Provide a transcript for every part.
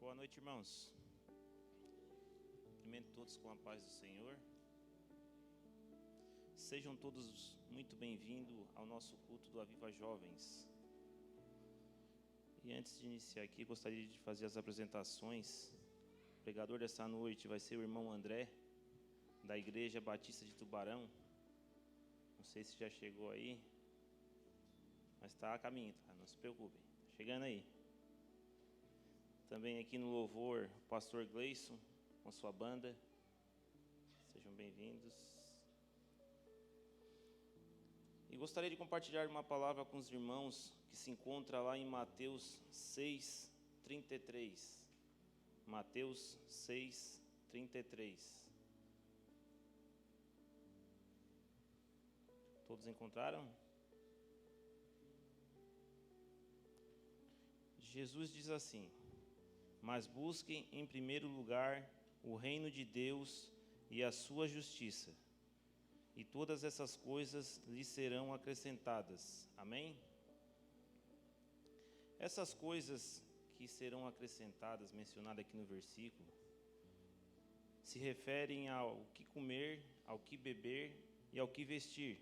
Boa noite, irmãos. Cumprimento todos com a paz do Senhor. Sejam todos muito bem-vindos ao nosso culto do Aviva Jovens. E antes de iniciar aqui, gostaria de fazer as apresentações. O pregador dessa noite vai ser o irmão André, da Igreja Batista de Tubarão. Não sei se já chegou aí, mas está a caminho, tá? Não se preocupem, tá chegando aí. Também aqui no louvor, o pastor Gleison, com sua banda. Sejam bem-vindos. E gostaria de compartilhar uma palavra com os irmãos que se encontra lá em Mateus 6:33. Mateus 6:33. Todos encontraram? Jesus diz assim: mas busquem em primeiro lugar o reino de Deus e a sua justiça, e todas essas coisas lhes serão acrescentadas. Amém? Essas coisas que serão acrescentadas, mencionadas aqui no versículo, se referem ao que comer, ao que beber e ao que vestir.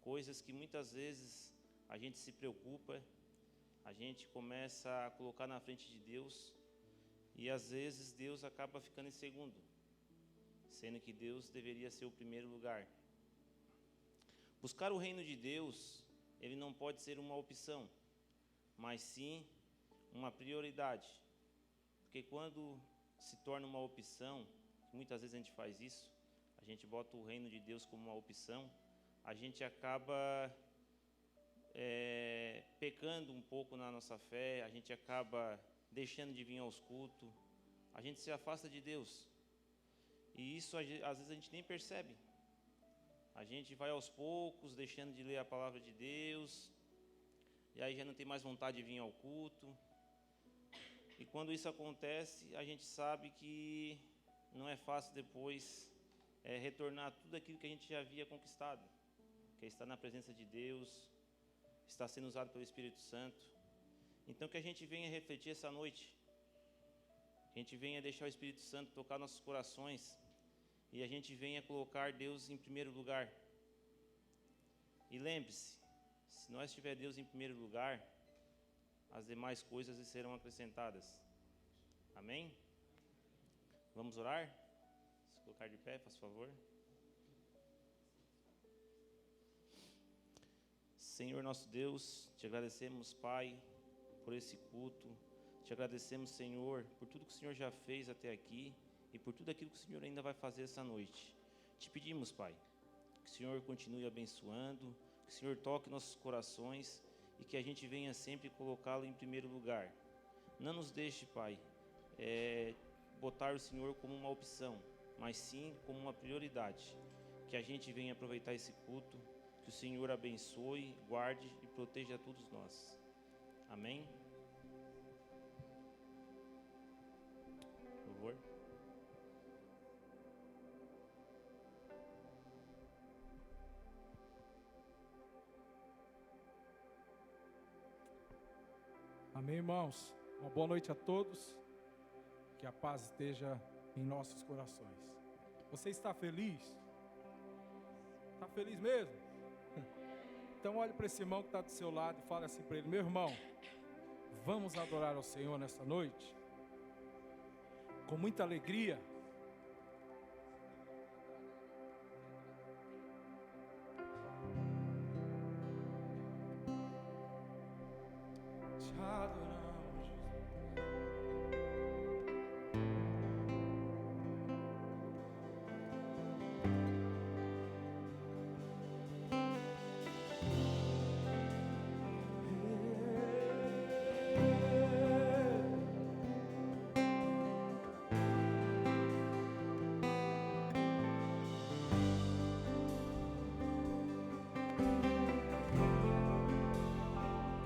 Coisas que muitas vezes a gente se preocupa, a gente começa a colocar na frente de Deus, e às vezes Deus acaba ficando em segundo, sendo que Deus deveria ser o primeiro lugar. Buscar o reino de Deus, ele não pode ser uma opção, mas sim uma prioridade. Porque quando se torna uma opção, muitas vezes a gente faz isso, a gente bota o reino de Deus como uma opção, a gente acaba pecando um pouco na nossa fé, a gente acaba deixando de vir aos cultos, a gente se afasta de Deus. E isso às vezes a gente nem percebe. A gente vai aos poucos, deixando de ler a palavra de Deus, e aí já não tem mais vontade de vir ao culto. E quando isso acontece, a gente sabe que não é fácil depois retornar tudo aquilo que a gente já havia conquistado, que é estar na presença de Deus, está sendo usado pelo Espírito Santo. Então que a gente venha refletir essa noite, que a gente venha deixar o Espírito Santo tocar nossos corações, e a gente venha colocar Deus em primeiro lugar. E lembre-se, se nós tiver Deus em primeiro lugar, as demais coisas lhe serão acrescentadas. Amém? Vamos orar? Se colocar de pé, faz favor. Senhor nosso Deus, te agradecemos, Pai, por esse culto. Te agradecemos, Senhor, por tudo que o Senhor já fez até aqui e por tudo aquilo que o Senhor ainda vai fazer essa noite. Te pedimos, Pai, que o Senhor continue abençoando, que o Senhor toque nossos corações e que a gente venha sempre colocá-lo em primeiro lugar. Não nos deixe, Pai, botar o Senhor como uma opção, mas sim como uma prioridade. Que a gente venha aproveitar esse culto, que o Senhor abençoe, guarde e proteja a todos nós. Amém? Por favor. Amém, irmãos? Uma boa noite a todos. Que a paz esteja em nossos corações. Você está feliz? Está feliz mesmo? Então olhe para esse irmão que está do seu lado e fale assim para ele: meu irmão, vamos adorar ao Senhor nessa noite? Com muita alegria. Te adoramos, Jesus.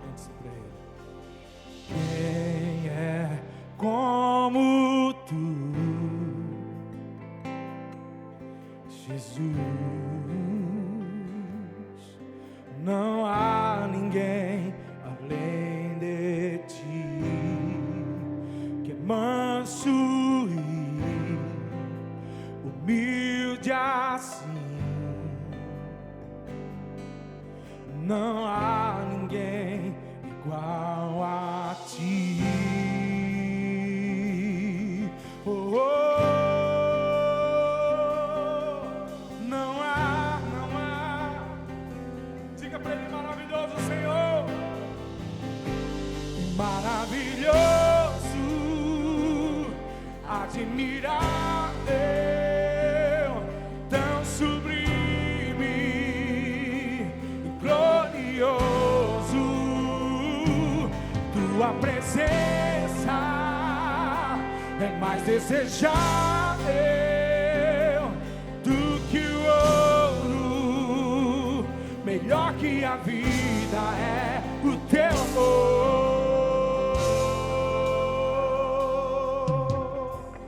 Cante-se para ele. admirável, tão sublime e glorioso. Tua presença é mais desejável do que o ouro, melhor que a vida é o teu amor.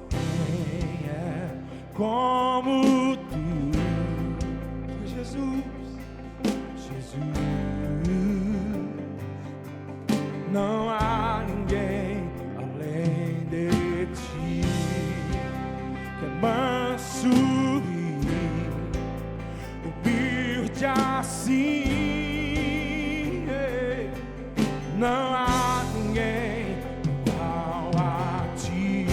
Quem é como tu, Jesus, Jesus? Não há ninguém além de ti, que é manso e humilde assim. Não há ninguém igual a ti.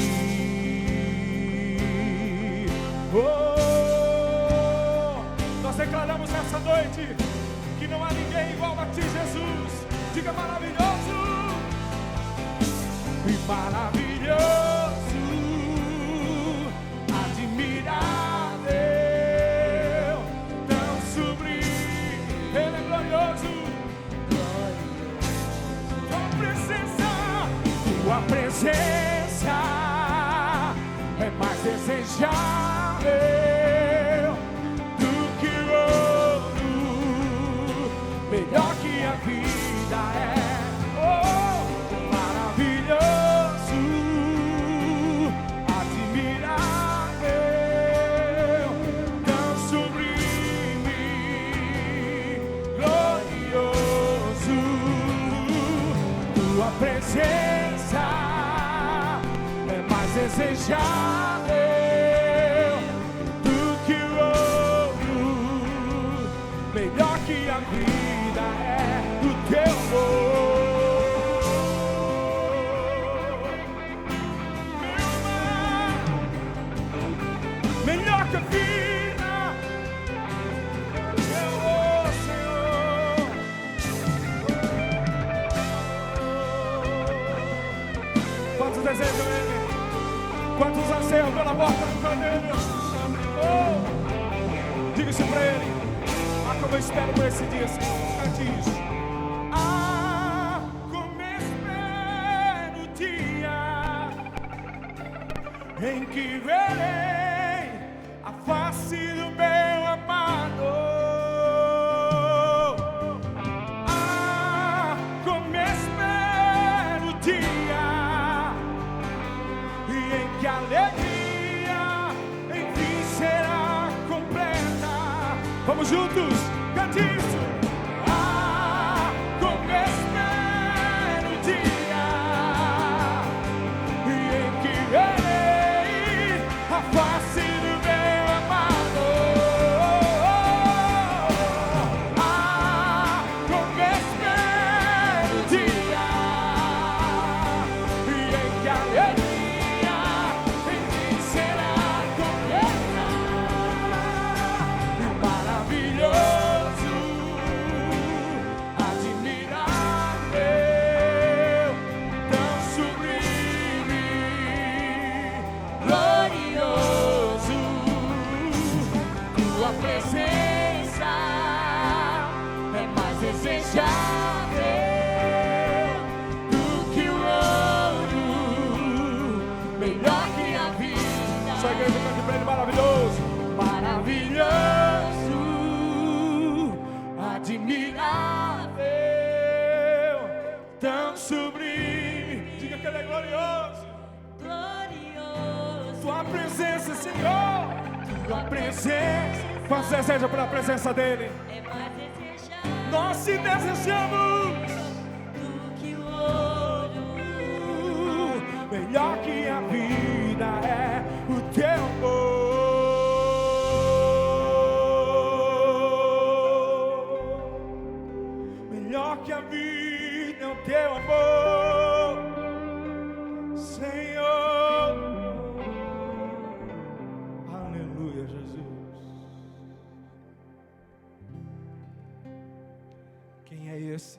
Oh, nós declaramos nessa noite que não há ninguém igual a ti, Jesus. Diga maravilhoso e maravilhoso, admirável, tão sublime, Ele é glorioso. Tua presença é mais desejável do que o ouro, melhor que a vida é. Oh, maravilhoso, admirável, tão sublime, glorioso. Tua presença é mais desejável do que o ouro, melhor que a vida é o teu amor. Melhor que a vida, Senhor. Quantos desejam Ele? Quantos anseiam pela volta do Cordeiro? Oh, diga isso pra Ele. Ah, como eu espero por esse dia, Senhor. Cante isso. Ah, como eu espero o dia em que verei a face do meu amado. Ah, como eu espero o dia em que a alegria enfim será completa. Vamos juntos, cante isso. Ah, como eu espero o dia em que verei a face do meu amado. Ah, como eu espero o dia em que a alegria será completa e maravilhoso, admirável, tão sublime, glorioso. Tua presença é mais desejável do que o ouro, melhor que a vida. Só a igreja canta pra Ele, maravilhoso, maravilhoso, admirável, tão sublime. Diga que Ele é glorioso. Glorioso. Tua presença, Senhor, tua presença. Quantos desejam pela presença dEle? É mais desejável Nós se desejamos. do que o ouro. Melhor que a vida é o teu amor. Melhor que a vida é o teu amor, Senhor. Aleluia, Jesus. Quem é esse?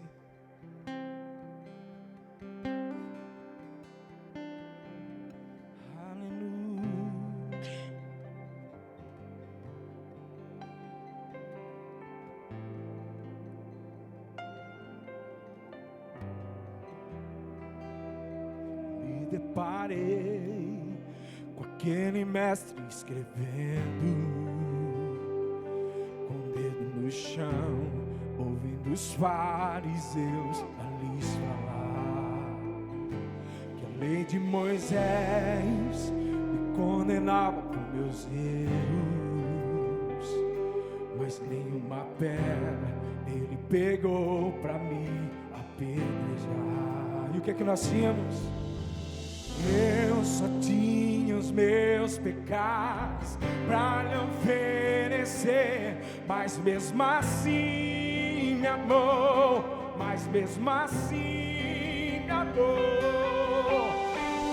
Aleluia. deparei com aquele mestre escrevendo, com o dedo no chão, ouvindo os fariseus a lhes falar que a lei de Moisés me condenava por meus erros, mas nenhuma pedra ele pegou pra me apedrejar. E o que é que nós tínhamos? Eu só tinha os meus pecados pra lhe oferecer, mas mesmo assim me amou, mas mesmo assim me amou.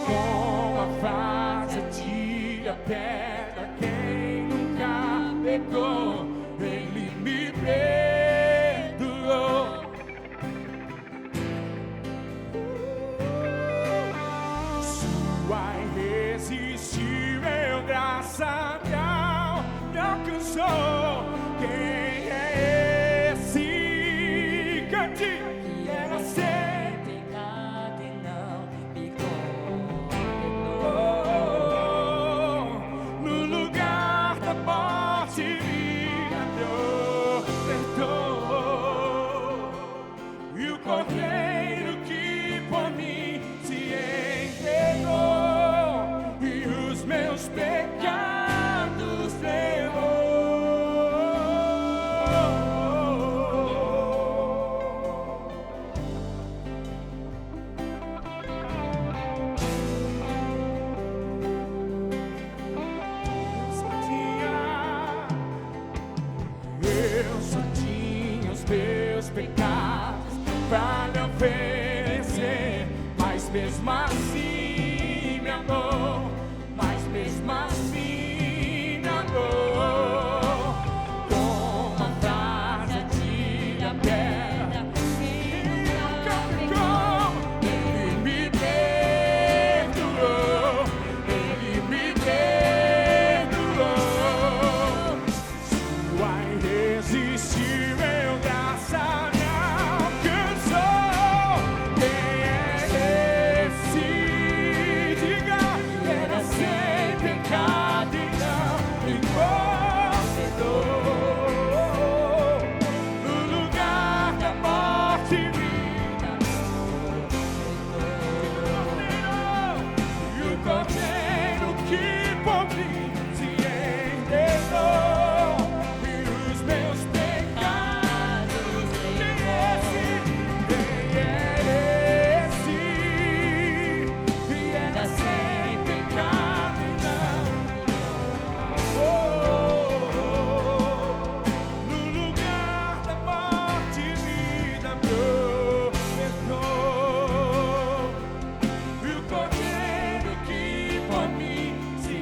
Com a frase tira a pedra, quem nunca pecou, ele me perdoou. Sua irresistível graça me alcançou. Quem é esse? Cante! Era sem pecado e não me condenou. no lugar da morte me adotou. E o cordeiro que por mim se entregou e os meus pecados levou. Eu só tinha os meus pecados pra lhe oferecer, mas mesmo assim me amou, mas mesmo assim me amou. Com uma frase tira a pedra, ele me perdoou, ele me perdoou. Sua irresistível graça me alcançou. Quem é esse? Diga, era sem pecado e não me condenou. No lugar da morte me e o cordeiro que por mim se entregou e os meus pecados. Quem é esse? E era sem pecado e não. No lugar da morte vida me ofertou. E o cordeiro que por mim se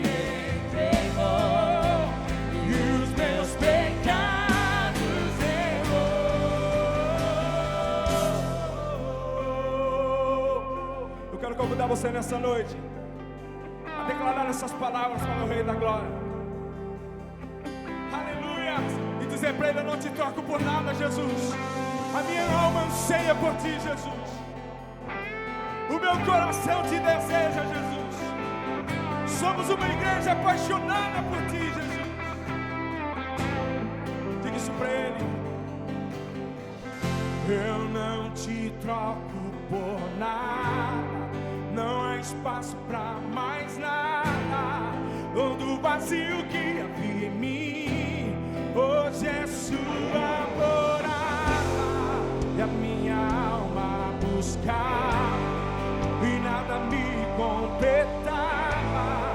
entregou e os meus pecados levou. Eu quero convidar você nessa noite a declarar essas palavras para o Rei da Glória. Aleluia! E dizer para Ele: eu não te troco por nada, Jesus. A minha alma anseia por Ti, Jesus. O meu coração Te deseja, Jesus. Somos uma igreja apaixonada por Ti, Jesus. Diga isso para Ele. Eu não te troco por nada, não há espaço pra mais nada. Todo vazio que havia em mim, hoje é Sua morada. E a minha alma buscava e nada me completava.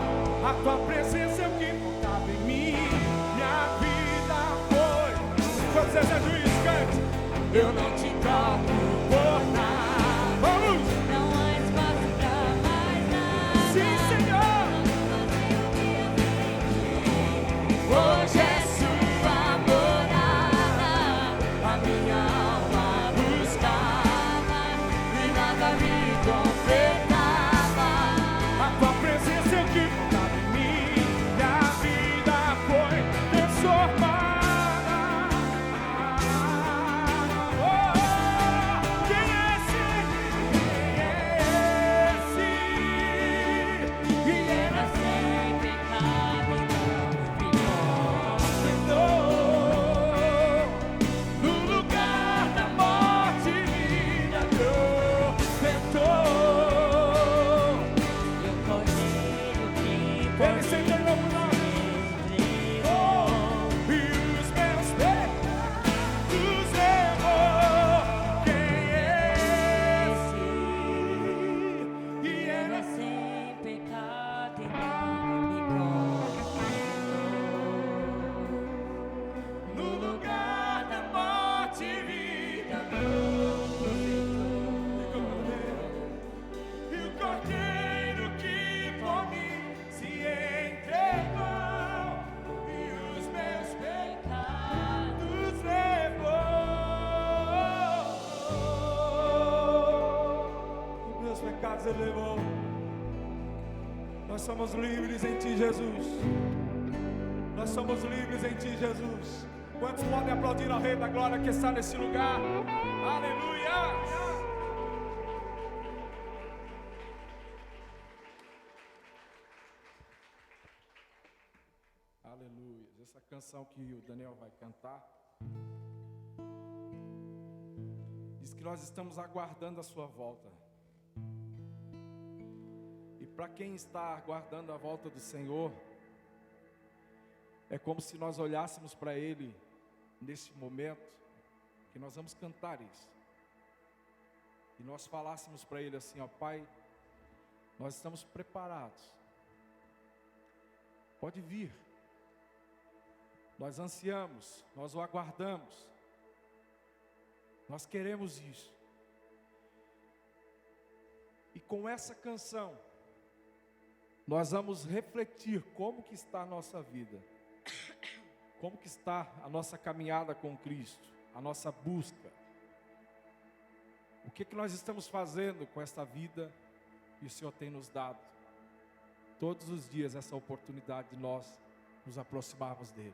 A Tua presença é o que faltava em mim. Minha vida foi. Quando você seja juiz, cante. Eu não te troco por nada. Vamos! Não há espaço pra mais nada. Sim, Senhor! Hoje é Sua morada. A minha alma buscava e nada me completava. A Tua presença é o que faltava em mim. Minha vida foi transformada. Oh, paz elevou. Nós somos livres em Ti, Jesus. Nós somos livres em Ti, Jesus. Quantos podem aplaudir ao Rei da Glória que está nesse lugar? Aleluia! Aleluia. Essa canção que o Daniel vai cantar diz que nós estamos aguardando a sua volta. E para quem está aguardando a volta do Senhor, é como se nós olhássemos para Ele neste momento, que nós vamos cantar isso, e nós falássemos para Ele assim: ó Pai, nós estamos preparados, pode vir, nós ansiamos, nós o aguardamos, nós queremos isso. E com essa canção nós vamos refletir como que está a nossa vida, como que está a nossa caminhada com Cristo, a nossa busca. O que nós estamos fazendo com esta vida que o Senhor tem nos dado? Todos os dias essa oportunidade de nós nos aproximarmos dEle.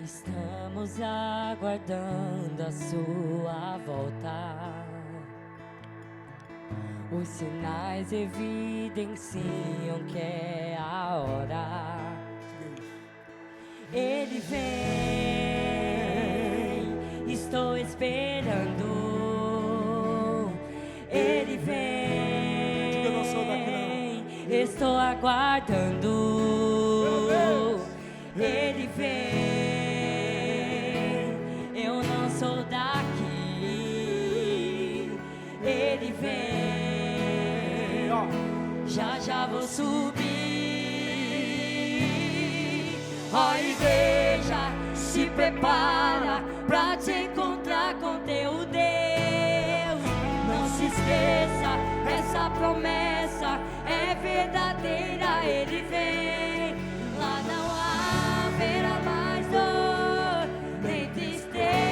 Estamos aguardando a sua volta. Os sinais evidenciam que é a hora. Ele vem, estou esperando. Ele vem, Eu não sou daqui, não. estou aguardando. Ele vem. Sou daqui, Ele vem, já já vou subir. Ó igreja, se prepara pra te encontrar com teu Deus. Não se esqueça, essa promessa é verdadeira. Ele vem, lá não haverá mais dor, nem tristeza.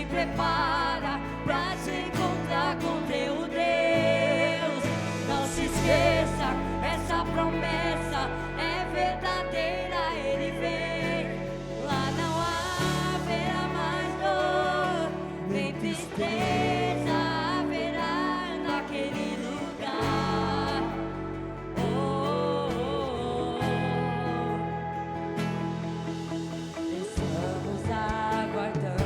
Prepara pra se encontrar com teu Deus. Não se esqueça, essa promessa é verdadeira. Ele vem, lá não haverá mais dor, nem tristeza haverá naquele lugar. Estamos aguardando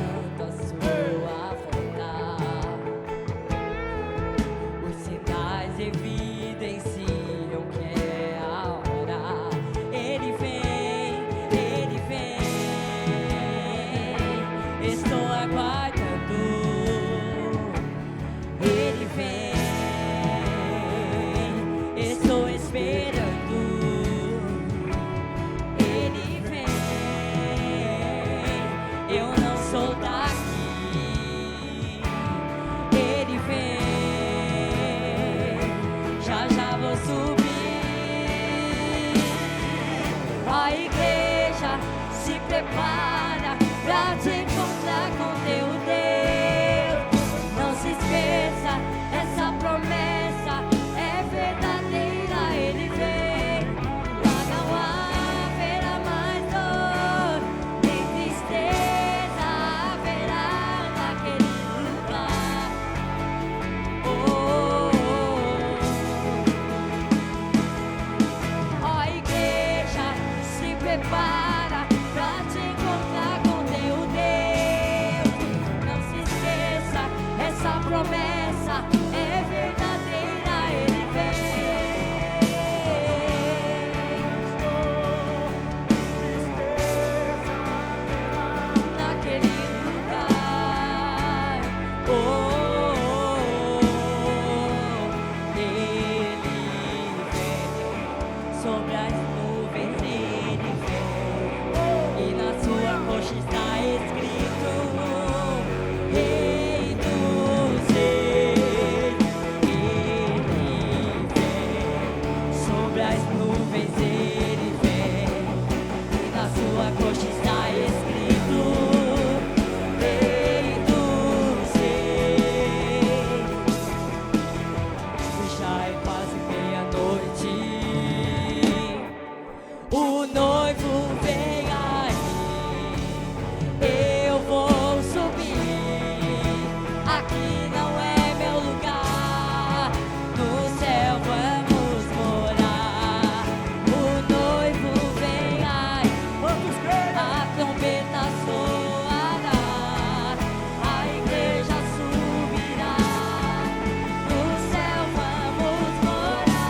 evidenciam que é a hora. Ele vem, estou aguardando. Ele vem, estou esperando. Ele vem, eu não sou daqui. Ele vem, já já vou subir. A igreja se prepara pra te encontrar com teu Deus. Não se esqueça, essa promessa é verdadeira. Ele vem, lá não haverá mais dor, nem tristeza haverá naquele lugar. Prepara pra te encontrar com teu Deus. Não se esqueça, essa promessa é verdadeira. Ele vem, naquele lugar. Ele vem sobre as nuvens. Ele vem. as nuvens ele vem, e na sua coxa está escrito: Rei dos Reis. E já é quase meia-noite, o noivo vem aí. Eu vou subir, aqui não é meu lugar, no céu vamos morar. O noivo vem aí, a trombeta soará, a igreja subirá, no céu vamos morar.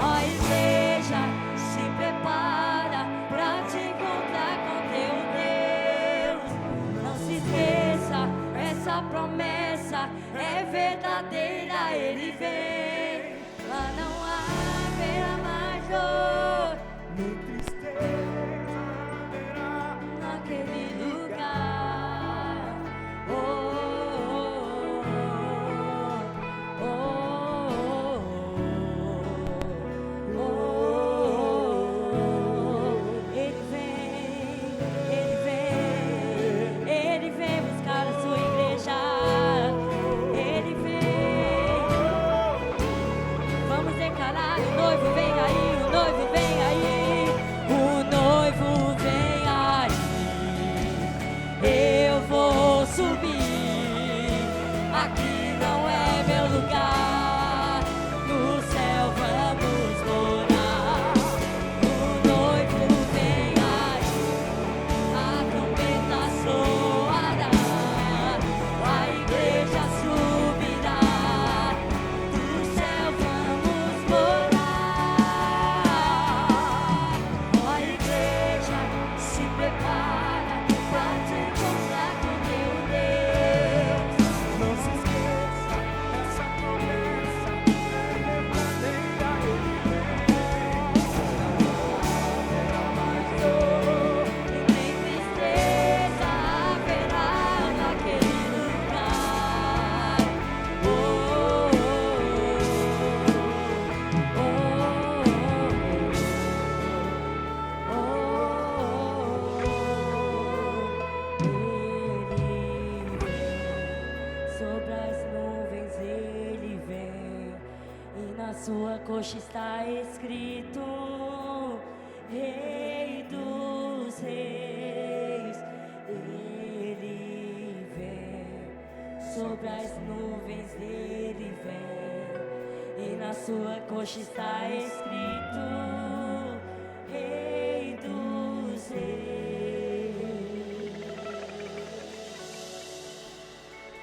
Ó igreja, se prepara pra te encontrar com teu Deus. Não se esqueça, essa promessa é verdadeira, ele vem. Lá não haverá mais dor Nem tristeza haverá. naquele lugar. Oh, oh, oh, oh, oh. Ele vem buscar a sua igreja. Ele vem. Vamos declarar: o noivo vem aí, o noivo vem aí, o noivo vem aí. Eu vou subir, aqui não é meu lugar, no céu vamos morar. O noivo vem aí, a trombeta soará, a igreja subirá, no céu vamos morar. Ó igreja, se prepara pra te encontrar com teu Deus. Não se esqueça, essa promessa é verdadeira, ele E nem tristeza haverá naquele lugar. Oh, oh, sobre as nuvens ele vem, e na sua coxa está escrito: Rei dos Reis. Ele vem, sobre as nuvens ele vem, e na sua coxa está escrito: Rei dos Reis.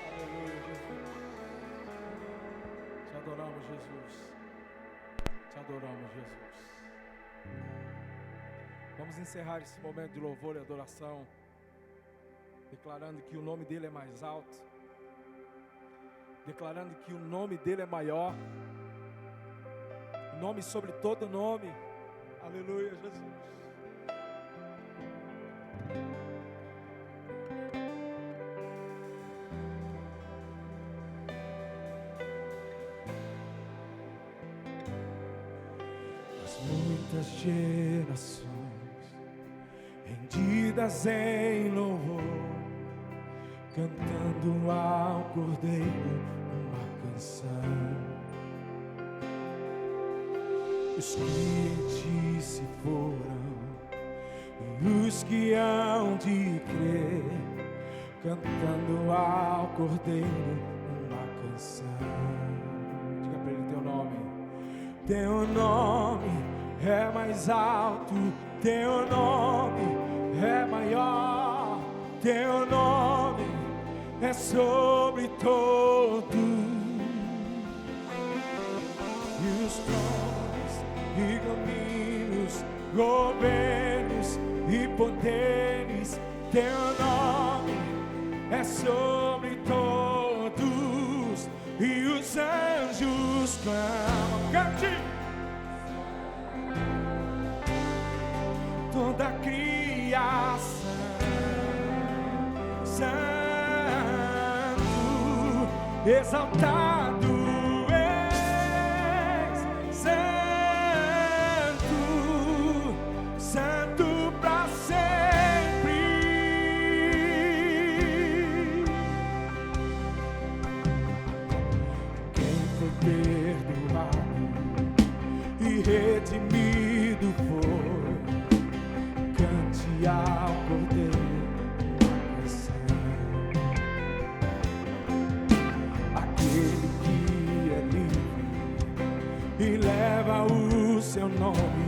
Aleluia, Jesus. Te adoramos, Jesus. Te adoramos, Jesus. Vamos encerrar esse momento de louvor e adoração, declarando que o nome dele é mais alto, declarando que o nome dele é maior, o nome sobre todo nome. Aleluia, Jesus. As muitas gerações rendidas em louvor, cantando ao Cordeiro uma canção. Os que em ti se foram e os que hão de crer, cantando ao Cordeiro uma canção. Diga para ele teu nome. Teu nome é mais alto, teu nome é maior, teu nome é sobre todos. E os tronos e domínios, governos e poderes, teu nome é sobre todos. E os anjos clamam, cante! Toda a criação, santo, exaltado és. redimido foi. Cante ao Cordeiro uma canção. Aquele que é livre e leva o seu nome.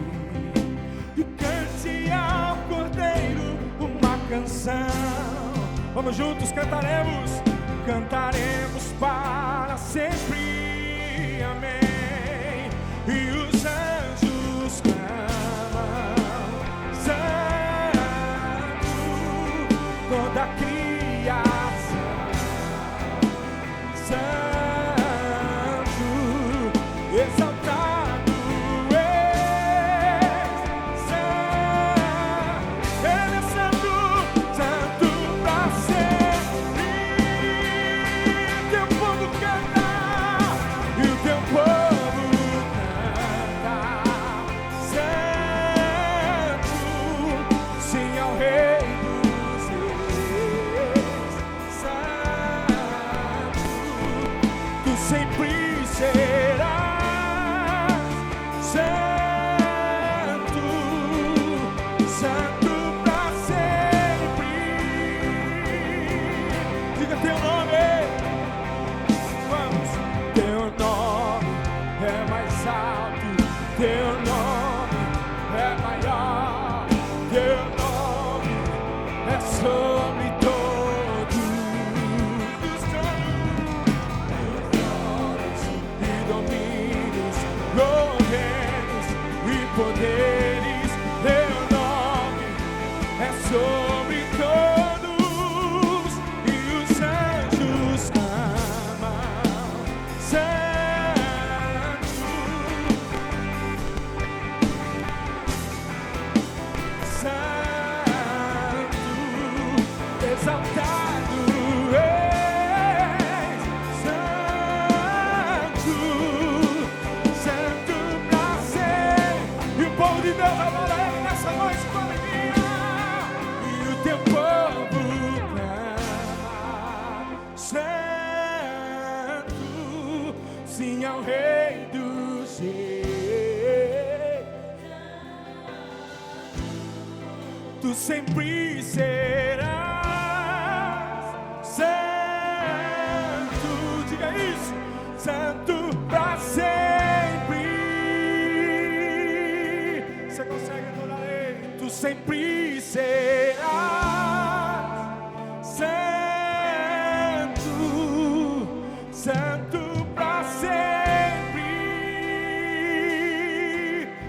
E cante ao Cordeiro uma canção. Vamos juntos, cantaremos, cantaremos para sempre, amém. E os anjos clamam, santo, toda a criação, santo, exaltado és, santo, ele é santo, santo pra sempre. Teu povo canta, e o teu povo canta, santo, sim ao Rei dos Reis, santo, tu sempre serás, santo, santo pra sempre. Diga teu nome. Vamos, teu nome é mais alto, teu nome é maior, teu nome é sobre todos os tronos e domínios, governos e poderes. Teu nome é sobre todos e os anjos clamam, santo, santo, exaltado és, santo, santo pra sempre. E o povo de Deus adora Ele nessa noite com alegria. E o teu povo clama, santo, sim ao Rei dos Reis. Tu sempre serás santo, diga isso, santo pra sempre. Você consegue adorar Ele? Tu sempre serás santo, santo pra sempre.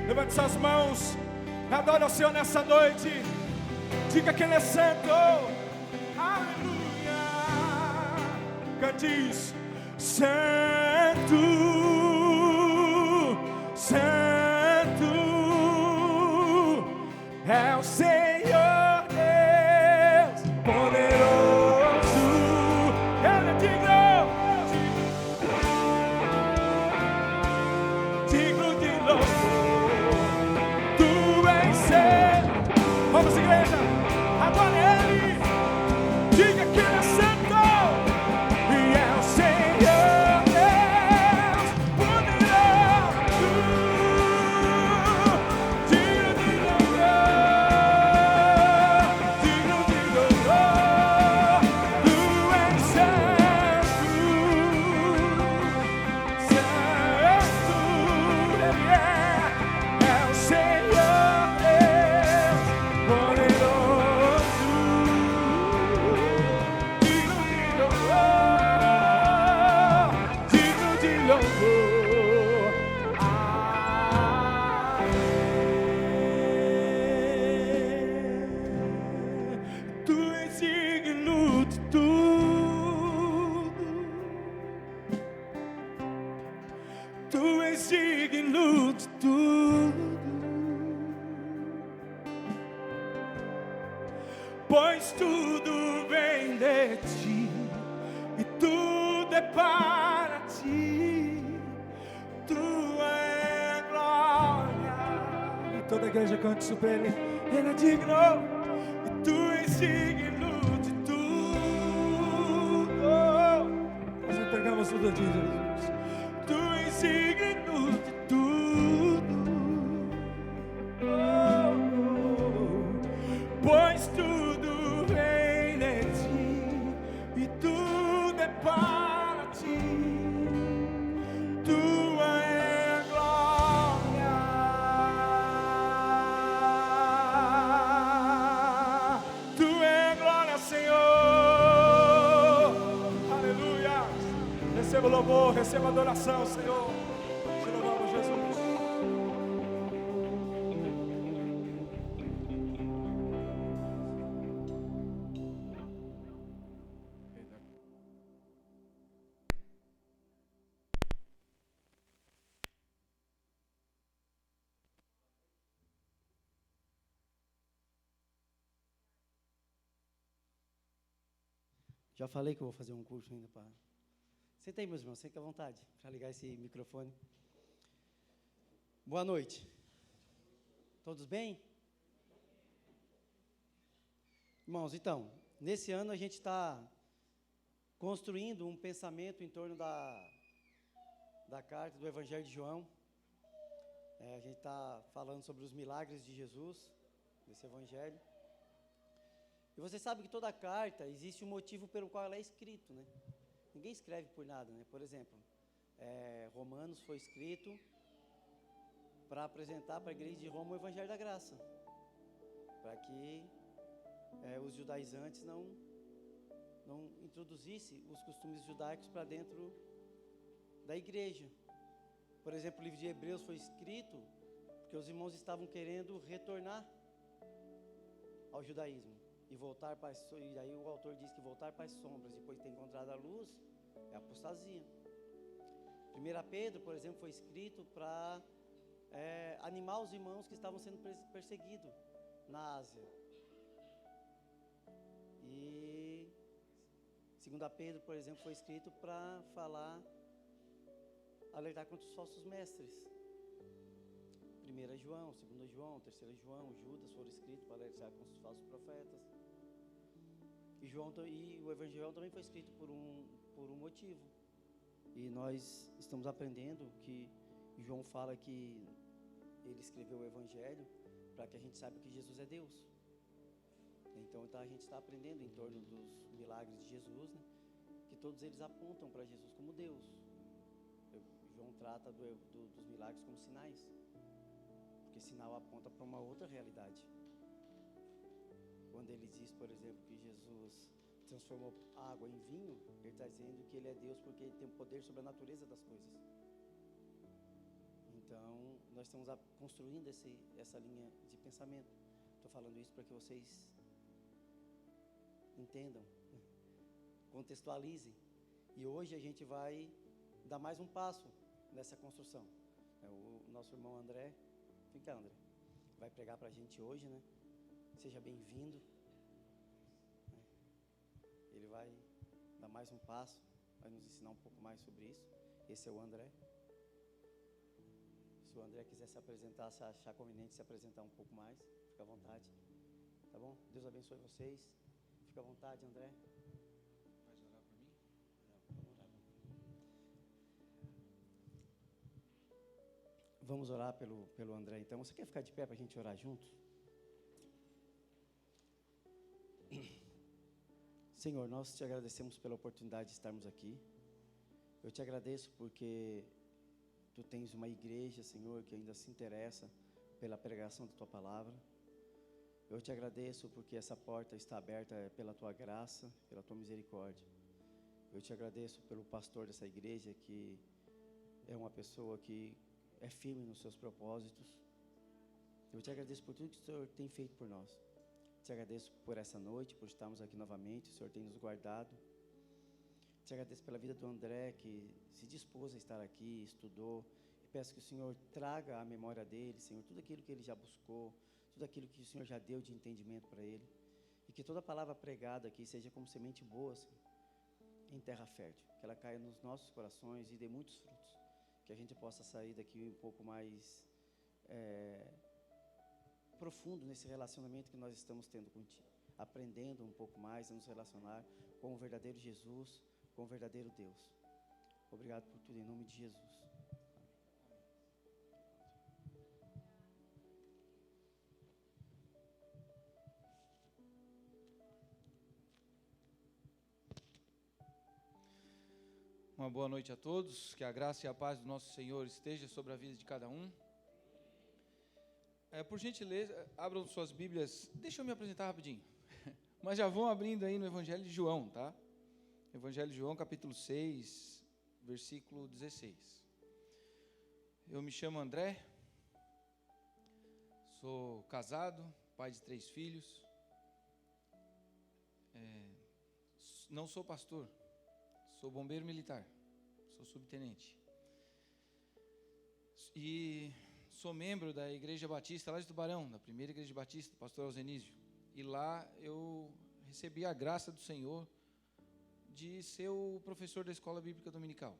Levante suas mãos, adore ao Senhor nessa noite. Diga que Ele é santo. Aleluia. Cante isso. Santo, santo é o Senhor Deus poderoso. Ele é digno de louvor. Tu és santo. Vamos, igreja, adore Ele. Diga que Ele é santo. E é o Senhor Deus poderoso, digno de louvor, digno de louvor. Tu és santo, santo, Ele é o Senhor Deus poderoso, digno de louvor, digno de louvor. Tu és digno de tudo. Tu és digno de tudo. Pois tudo vem de ti e tudo é para ti. Tua é glória. E toda a igreja cante isso pra Ele. Ele é digno. E tu és digno de tudo. Nós entregamos tudo a ti, Jesus. Tu és digno de tudo. louvor, receba a adoração, Senhor. Te louvamos, Jesus. Já falei que eu vou fazer um curso ainda para... Senta aí, meus irmãos, fica à vontade para ligar esse microfone. Boa noite. Todos bem? Irmãos, então, nesse ano a gente está construindo um pensamento em torno da carta do Evangelho de João. A gente está falando sobre os milagres de Jesus, desse Evangelho. E você sabe que toda carta existe um motivo pelo qual ela é escrita, né? Ninguém escreve por nada, né? Por exemplo, Romanos foi escrito para apresentar para a igreja de Roma o Evangelho da Graça, para que os judaizantes não introduzissem os costumes judaicos para dentro da igreja. Por exemplo, o livro de Hebreus foi escrito porque os irmãos estavam querendo retornar ao judaísmo. E voltar para e aí o autor diz que voltar para as sombras depois de ter encontrado a luz é apostasia. 1 Pedro, por exemplo, foi escrito para animar os irmãos que estavam sendo perseguidos na Ásia. E 2 Pedro, por exemplo, foi escrito para alertar contra os falsos mestres. 1 João, 2 João, 3 João, Judas foram escritos para alertar contra os falsos profetas. E o Evangelho de João também foi escrito por um motivo. E nós estamos aprendendo que João fala que ele escreveu o Evangelho para que a gente saiba que Jesus é Deus. Então a gente está aprendendo em torno dos milagres de Jesus, né? Que todos eles apontam para Jesus como Deus. João trata dos milagres como sinais, porque sinal aponta para uma outra realidade. Quando ele diz, por exemplo, que Jesus transformou água em vinho, ele está dizendo que ele é Deus porque ele tem o poder sobre a natureza das coisas. Então, nós estamos construindo essa linha de pensamento. Estou falando isso para que vocês entendam, contextualizem. E hoje a gente vai dar mais um passo nessa construção. O nosso irmão André, vem cá, André, vai pregar para a gente hoje, né? Seja bem-vindo. Ele vai dar mais um passo, vai nos ensinar um pouco mais sobre isso. Esse é o André. Se o André quiser se apresentar, se achar conveniente se apresentar um pouco mais, fica à vontade. Tá bom? Deus abençoe vocês. Fica à vontade, André. Vai orar por mim? Vamos orar pelo André, então. Você quer ficar de pé para a gente orar juntos? Senhor, nós te agradecemos pela oportunidade de estarmos aqui. Eu te agradeço porque tu tens uma igreja, Senhor, que ainda se interessa pela pregação da tua palavra. Eu te agradeço porque essa porta está aberta pela tua graça, pela tua misericórdia. Eu te agradeço pelo pastor dessa igreja, que é uma pessoa que é firme nos seus propósitos. Eu te agradeço por tudo que o Senhor tem feito por nós. Te agradeço por essa noite, por estarmos aqui novamente. O Senhor tem nos guardado. Te agradeço pela vida do André, que se dispôs a estar aqui, estudou. E peço que o Senhor traga à memória dele, Senhor, tudo aquilo que ele já buscou, tudo aquilo que o Senhor já deu de entendimento para ele. E que toda palavra pregada aqui seja como semente boa, Senhor, em terra fértil. Que ela caia nos nossos corações e dê muitos frutos. Que a gente possa sair daqui um pouco mais profundo nesse relacionamento que nós estamos tendo contigo. Aprendendo um pouco mais a nos relacionar com o verdadeiro Jesus, com o verdadeiro Deus. Obrigado por tudo, em nome de Jesus. Uma boa noite a todos, que a graça e a paz do nosso Senhor esteja sobre a vida de cada um. Por gentileza, abram suas Bíblias, deixa eu me apresentar rapidinho, mas já vão abrindo aí no Evangelho de João, tá? Evangelho de João, capítulo 6, versículo 16. Eu me chamo André, sou casado, pai de 3 filhos. Não sou pastor, sou bombeiro militar, sou subtenente. E sou membro da Igreja Batista lá de Tubarão, da primeira Igreja Batista, do pastor Alzenísio. E lá eu recebi a graça do Senhor de ser o professor da escola bíblica dominical.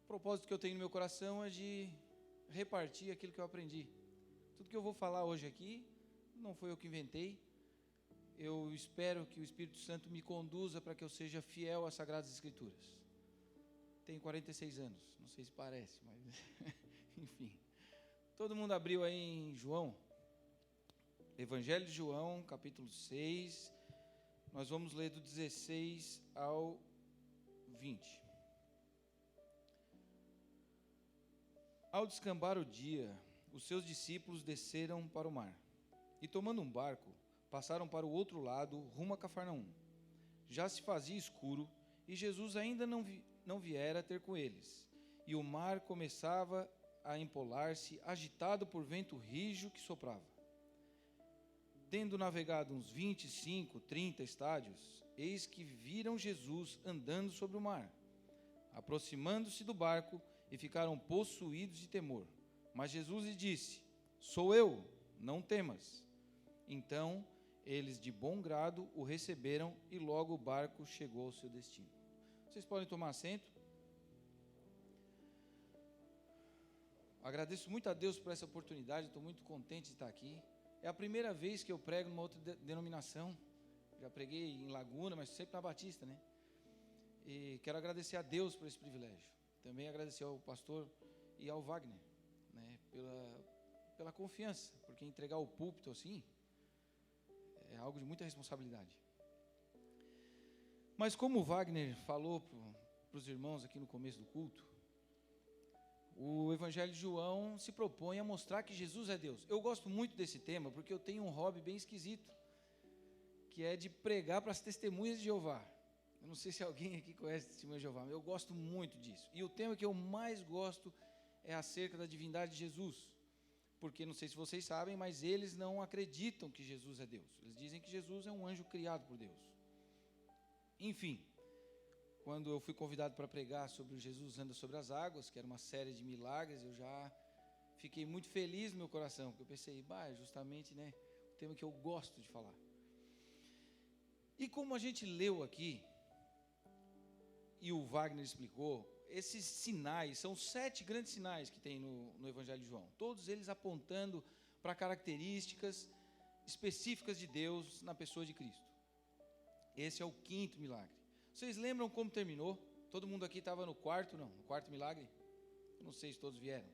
O propósito que eu tenho no meu coração é de repartir aquilo que eu aprendi. Tudo que eu vou falar hoje aqui, não foi eu que inventei. Eu espero que o Espírito Santo me conduza para que eu seja fiel às Sagradas Escrituras. Tenho 46 anos, não sei se parece, mas enfim. Todo mundo abriu aí em João, Evangelho de João, capítulo 6. Nós vamos ler do 16 ao 20. Ao descambar o dia, os seus discípulos desceram para o mar e, tomando um barco, passaram para o outro lado, rumo a Cafarnaum. Já se fazia escuro e Jesus ainda não viera ter com eles. E o mar começava a empolar-se, agitado por vento rijo que soprava. Tendo navegado uns 25, 30 estádios, eis que viram Jesus andando sobre o mar, aproximando-se do barco, e ficaram possuídos de temor. Mas Jesus lhe disse: sou eu, não temas. Então eles de bom grado o receberam, e logo o barco chegou ao seu destino. Vocês podem tomar assento. Agradeço muito a Deus por essa oportunidade, estou muito contente de estar aqui. É a primeira vez que eu prego numa outra denominação. Já preguei em Laguna, mas sempre na Batista, né? E quero agradecer a Deus por esse privilégio. Também agradecer ao pastor e ao Wagner, né, pela confiança, porque entregar o púlpito assim é algo de muita responsabilidade. Mas como o Wagner falou para os irmãos aqui no começo do culto, o Evangelho de João se propõe a mostrar que Jesus é Deus. Eu gosto muito desse tema porque eu tenho um hobby bem esquisito, que é de pregar para as testemunhas de Jeová. Eu não sei se alguém aqui conhece testemunha de Jeová, mas eu gosto muito disso. E o tema que eu mais gosto é acerca da divindade de Jesus. Porque, não sei se vocês sabem, mas eles não acreditam que Jesus é Deus. Eles dizem que Jesus é um anjo criado por Deus. Enfim, quando eu fui convidado para pregar sobre o Jesus anda sobre as águas, que era uma série de milagres, eu já fiquei muito feliz no meu coração, porque eu pensei, é justamente, né, o tema que eu gosto de falar. E como a gente leu aqui, e o Wagner explicou, esses sinais, são 7 grandes sinais que tem no Evangelho de João, todos eles apontando para características específicas de Deus na pessoa de Cristo. Esse é o 5º milagre. Vocês lembram como terminou? Todo mundo aqui estava no quarto milagre? Eu não sei se todos vieram.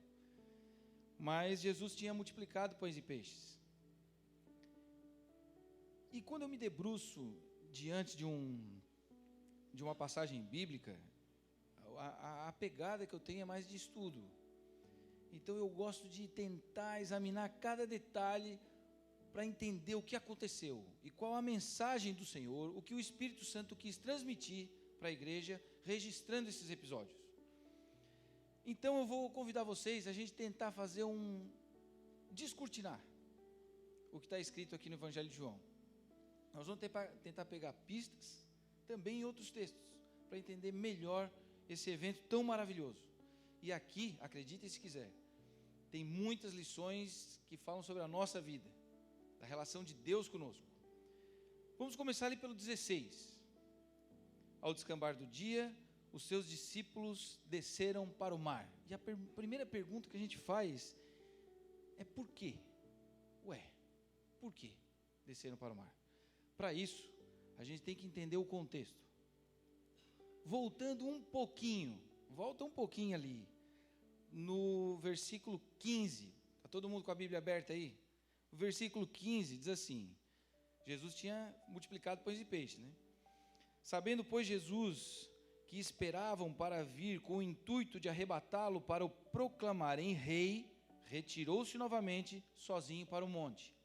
Mas Jesus tinha multiplicado pães e peixes. E quando eu me debruço diante de uma passagem bíblica, a pegada que eu tenho é mais de estudo. Então eu gosto de tentar examinar cada detalhe para entender o que aconteceu e qual a mensagem do Senhor, o que o Espírito Santo quis transmitir para a igreja, registrando esses episódios. Então eu vou convidar vocês a gente tentar fazer descortinar o que está escrito aqui no Evangelho de João. Nós vamos tentar pegar pistas também em outros textos, para entender melhor esse evento tão maravilhoso. E aqui, acreditem se quiser, tem muitas lições que falam sobre a nossa vida, da relação de Deus conosco. Vamos começar ali pelo 16. Ao descambar do dia, os seus discípulos desceram para o mar. E a primeira pergunta que a gente faz é por quê? Por que desceram para o mar? Para isso, a gente tem que entender o contexto. Volta um pouquinho ali, no versículo 15, está todo mundo com a Bíblia aberta aí? O versículo 15 diz assim, Jesus tinha multiplicado pães e peixes, né? Sabendo, pois, Jesus que esperavam para vir com o intuito de arrebatá-lo para o proclamarem rei, retirou-se novamente sozinho para o monte.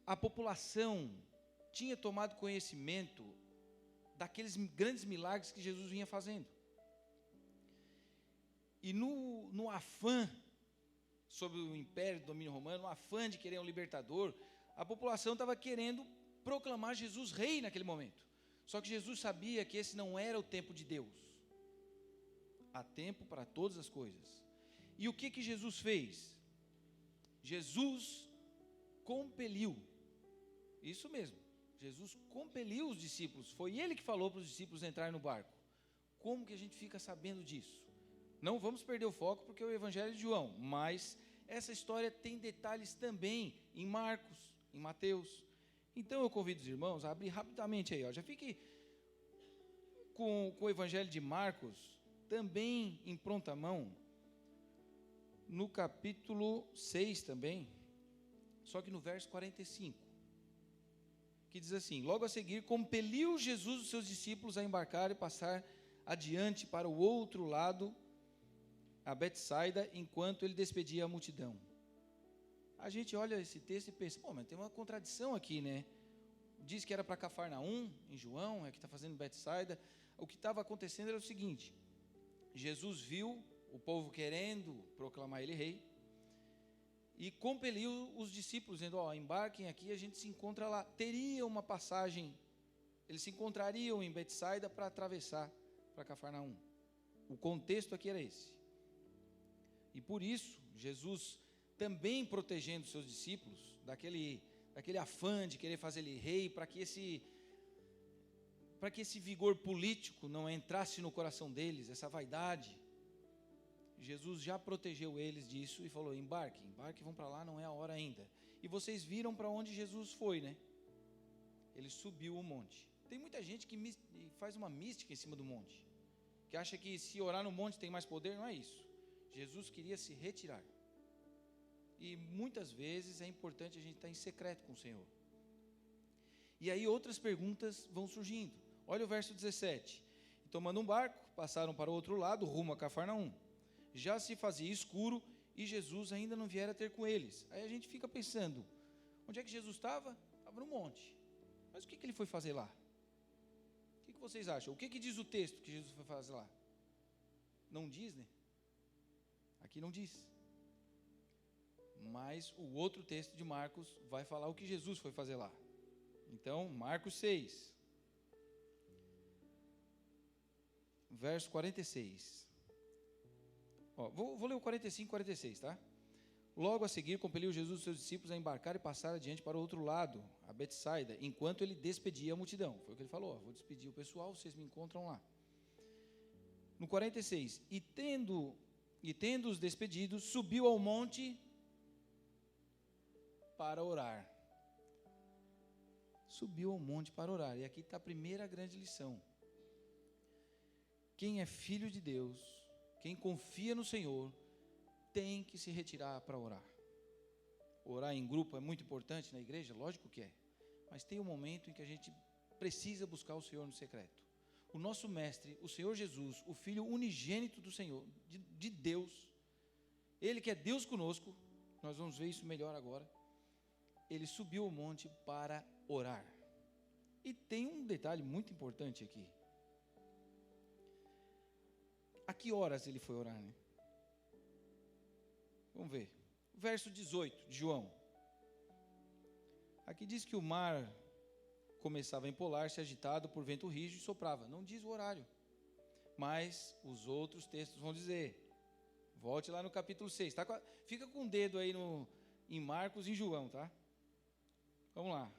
A população tinha tomado conhecimento daqueles grandes milagres que Jesus vinha fazendo. E no afã sobre o império do domínio romano, no afã de querer um libertador, a população estava querendo proclamar Jesus rei naquele momento. Só que Jesus sabia que esse não era o tempo de Deus. Há tempo para todas as coisas. E o que Jesus fez? Jesus compeliu, isso mesmo, Jesus compeliu os discípulos, foi Ele que falou para os discípulos entrarem no barco. Como que a gente fica sabendo disso? Não vamos perder o foco porque é o Evangelho de João, mas essa história tem detalhes também em Marcos, em Mateus. Então eu convido os irmãos a abrir rapidamente aí, ó. Já fique com o Evangelho de Marcos também em pronta mão, no capítulo 6 também, só que no verso 45, que diz assim: logo a seguir, compeliu Jesus os seus discípulos a embarcar e passar adiante para o outro lado, a Betsaida, enquanto ele despedia a multidão. A gente olha esse texto e pensa, pô, mas tem uma contradição aqui, né? Diz que era para Cafarnaum, em João, é que está fazendo Betsaida. O que estava acontecendo era o seguinte: Jesus viu o povo querendo proclamar ele rei, e compeliu os discípulos, dizendo, ó, embarquem aqui, a gente se encontra lá. Teria uma passagem, eles se encontrariam em Betsaida para atravessar para Cafarnaum. O contexto aqui era esse. E por isso, Jesus também protegendo seus discípulos, daquele afã de querer fazer ele rei, para que esse vigor político não entrasse no coração deles, essa vaidade, Jesus já protegeu eles disso e falou, embarquem, vão para lá, não é a hora ainda. E vocês viram para onde Jesus foi, né? Ele subiu o monte. Tem muita gente que faz uma mística em cima do monte, que acha que se orar no monte tem mais poder. Não é isso. Jesus queria se retirar. E muitas vezes é importante a gente estar em secreto com o Senhor. E aí outras perguntas vão surgindo. Olha o verso 17. E tomando um barco, passaram para o outro lado, rumo a Cafarnaum. Já se fazia escuro e Jesus ainda não viera ter com eles. Aí a gente fica pensando, onde é que Jesus estava? Estava no monte. Mas o que ele foi fazer lá? O que vocês acham? O que diz o texto que Jesus foi fazer lá? Não diz, né? Aqui não diz. Mas o outro texto de Marcos vai falar o que Jesus foi fazer lá. Então, Marcos 6, verso 46. Ó, vou ler o 45 e 46, tá? Logo a seguir, compeliu Jesus os seus discípulos a embarcar e passar adiante para o outro lado, a Betsaida, enquanto ele despedia a multidão. Foi o que ele falou, ó, vou despedir o pessoal, vocês me encontram lá. No 46, e tendo-os despedidos, subiu ao monte para orar. Subiu ao monte para orar. E aqui está a primeira grande lição. Quem é filho de Deus, quem confia no Senhor, tem que se retirar para orar. Orar em grupo é muito importante na igreja, lógico que é. Mas tem um momento em que a gente precisa buscar o Senhor no secreto. O nosso mestre, o Senhor Jesus, o Filho unigênito do Senhor, de Deus, Ele que é Deus conosco, nós vamos ver isso melhor agora, Ele subiu ao monte para orar. E tem um detalhe muito importante aqui. A que horas ele foi orar, né? Vamos ver. Verso 18 de João. Aqui diz que o mar começava a empolar-se, agitado por vento rijo, e soprava. Não diz o horário. Mas os outros textos vão dizer. Volte lá no capítulo 6. Tá? Fica com o dedo aí em Marcos e em João, tá? Vamos lá.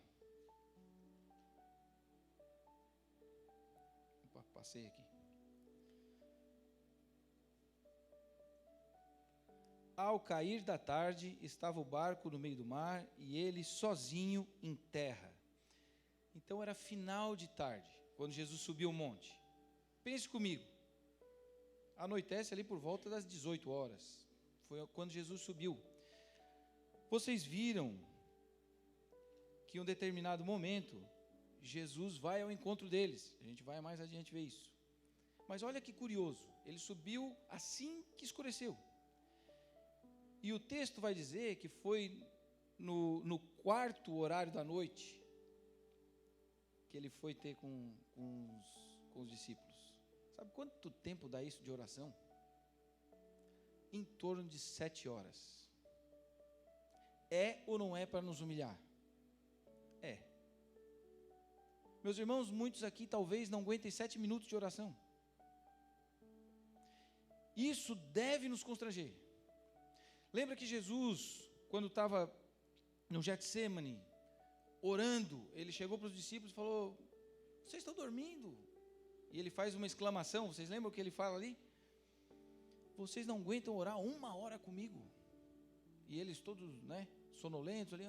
Opa, passei aqui. Ao cair da tarde, estava o barco no meio do mar e ele sozinho em terra. Então era final de tarde, quando Jesus subiu o monte. Pense comigo. Anoitece ali por volta das 18 horas. Foi quando Jesus subiu. Vocês viram que em um determinado momento, Jesus vai ao encontro deles. A gente vai mais adiante ver isso. Mas olha que curioso. Ele subiu assim que escureceu. E o texto vai dizer que foi no quarto horário da noite. que ele foi ter com os discípulos. Sabe quanto tempo dá isso de oração? Em torno de 7 horas. É ou não é para nos humilhar? É. Meus irmãos, muitos aqui talvez não aguentem 7 minutos de oração. Isso deve nos constranger. Lembra que Jesus, quando estava no Getsemane, orando, ele chegou para os discípulos e falou: vocês estão dormindo? E ele faz uma exclamação, vocês lembram o que ele fala ali? Vocês não aguentam orar 1 hora comigo? E eles todos, sonolentos ali,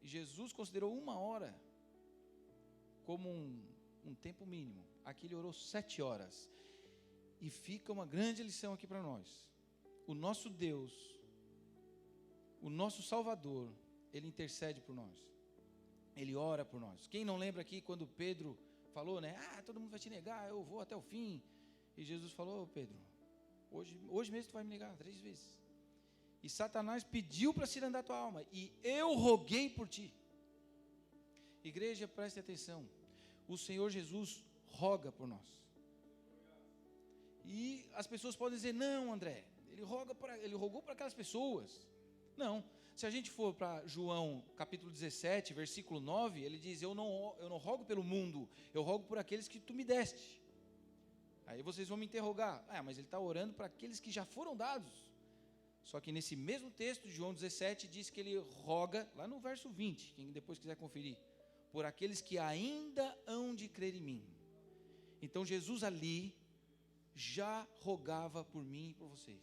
E Jesus considerou 1 hora como um tempo mínimo. Aqui ele orou 7 horas. E fica uma grande lição aqui para nós. O nosso Deus, o nosso Salvador, Ele intercede por nós. Ele ora por nós. Quem não lembra aqui quando Pedro falou, todo mundo vai te negar, eu vou até o fim. E Jesus falou: Pedro, hoje mesmo tu vai me negar 3 vezes. E Satanás pediu para se andar tua alma, e eu roguei por ti. Igreja, preste atenção. O Senhor Jesus roga por nós. E as pessoas podem dizer: não, André, ele rogou para aquelas pessoas. Não, se a gente for para João capítulo 17, versículo 9, ele diz: eu não rogo pelo mundo, eu rogo por aqueles que tu me deste. Aí vocês vão me interrogar: mas ele está orando para aqueles que já foram dados. Só que nesse mesmo texto de João 17, diz que ele roga, lá no verso 20, quem depois quiser conferir, por aqueles que ainda hão de crer em mim. Então Jesus ali já rogava por mim e por vocês,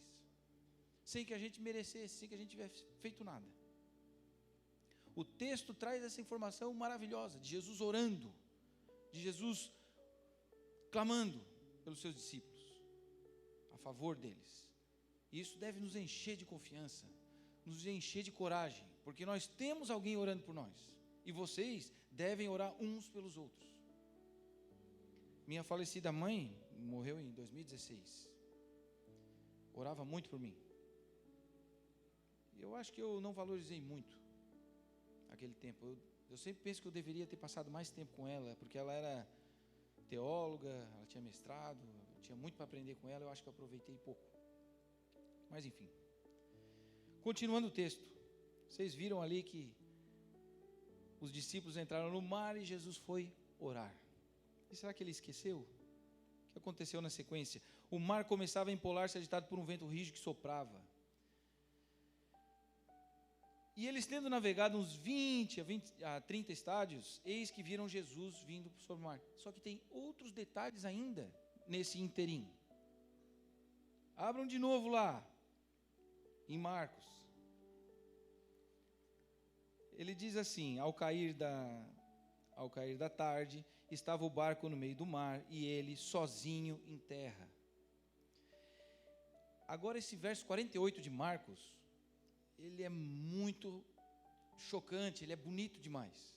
sem que a gente merecesse, sem que a gente tivesse feito nada. O texto traz essa informação maravilhosa, de Jesus orando, de Jesus clamando pelos seus discípulos, a favor deles. E isso deve nos encher de confiança, nos encher de coragem, porque nós temos alguém orando por nós, e vocês devem orar uns pelos outros. Minha falecida mãe morreu em 2016. Orava muito por mim. Eu acho que eu não valorizei muito aquele tempo. Eu sempre penso que eu deveria ter passado mais tempo com ela, porque ela era teóloga, ela tinha mestrado, tinha muito para aprender com ela. Eu acho que eu aproveitei pouco. Mas enfim. Continuando o texto. Vocês viram ali que os discípulos entraram no mar e Jesus foi orar. E será que ele esqueceu? O que aconteceu na sequência? O mar começava a empolar-se, agitado por um vento rígido que soprava. E eles, tendo navegado uns 20 a 30 estádios, eis que viram Jesus vindo sobre o mar. Só que tem outros detalhes ainda nesse interim. Abram de novo lá, em Marcos. Ele diz assim: ao cair da tarde, estava o barco no meio do mar e ele sozinho em terra. Agora esse verso 48 de Marcos, ele é muito chocante, ele é bonito demais.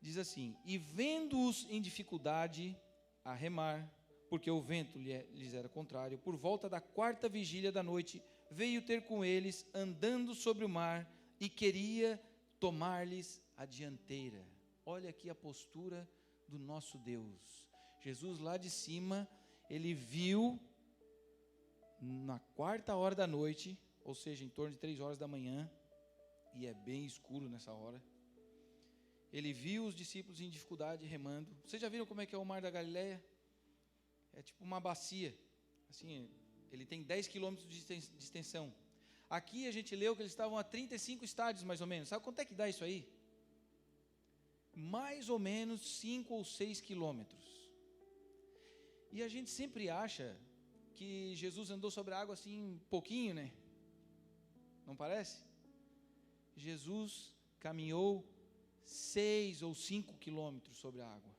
Diz assim: e vendo-os em dificuldade a remar, porque o vento lhes era contrário, por volta da 4ª vigília da noite, veio ter com eles, andando sobre o mar, e queria tomar-lhes a dianteira. Olha aqui a postura do nosso Deus. Jesus lá de cima, ele viu na 4ª hora da noite, ou seja, em torno de 3 horas da manhã, e é bem escuro nessa hora. Ele viu os discípulos em dificuldade remando. Vocês já viram como é que é o mar da Galileia? É tipo uma bacia. Assim, ele tem 10 quilômetros de extensão. Aqui a gente leu que eles estavam a 35 estádios mais ou menos. Sabe quanto é que dá isso aí? Mais ou menos 5 ou 6 quilômetros. E a gente sempre acha que Jesus andou sobre a água assim, pouquinho, né? Não parece? Jesus caminhou 6 ou 5 quilômetros sobre a água.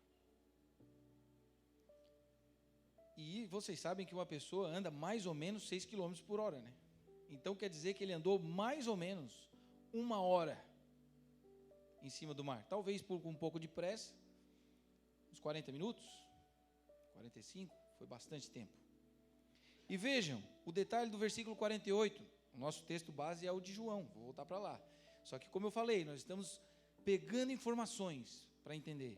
E vocês sabem que uma pessoa anda mais ou menos 6 quilômetros por hora, né? Então quer dizer que ele andou mais ou menos 1 hora em cima do mar. Talvez com um pouco de pressa, uns 40 minutos, 45, foi bastante tempo. E vejam, o detalhe do versículo 48, o nosso texto base é o de João, vou voltar para lá. Só que como eu falei, nós estamos pegando informações para entender.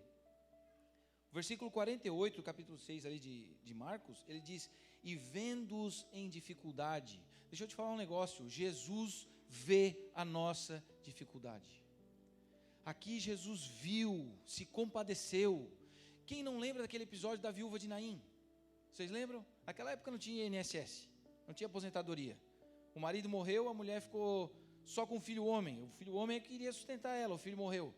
O versículo 48, do capítulo 6 ali de Marcos, ele diz, e vendo-os em dificuldade. Deixa eu te falar um negócio, Jesus vê a nossa dificuldade. Aqui Jesus viu, se compadeceu. Quem não lembra daquele episódio da viúva de Naim? Vocês lembram? Naquela época não tinha INSS, não tinha aposentadoria. O marido morreu, a mulher ficou só com o filho homem. O filho homem é que queria sustentar ela, o filho morreu.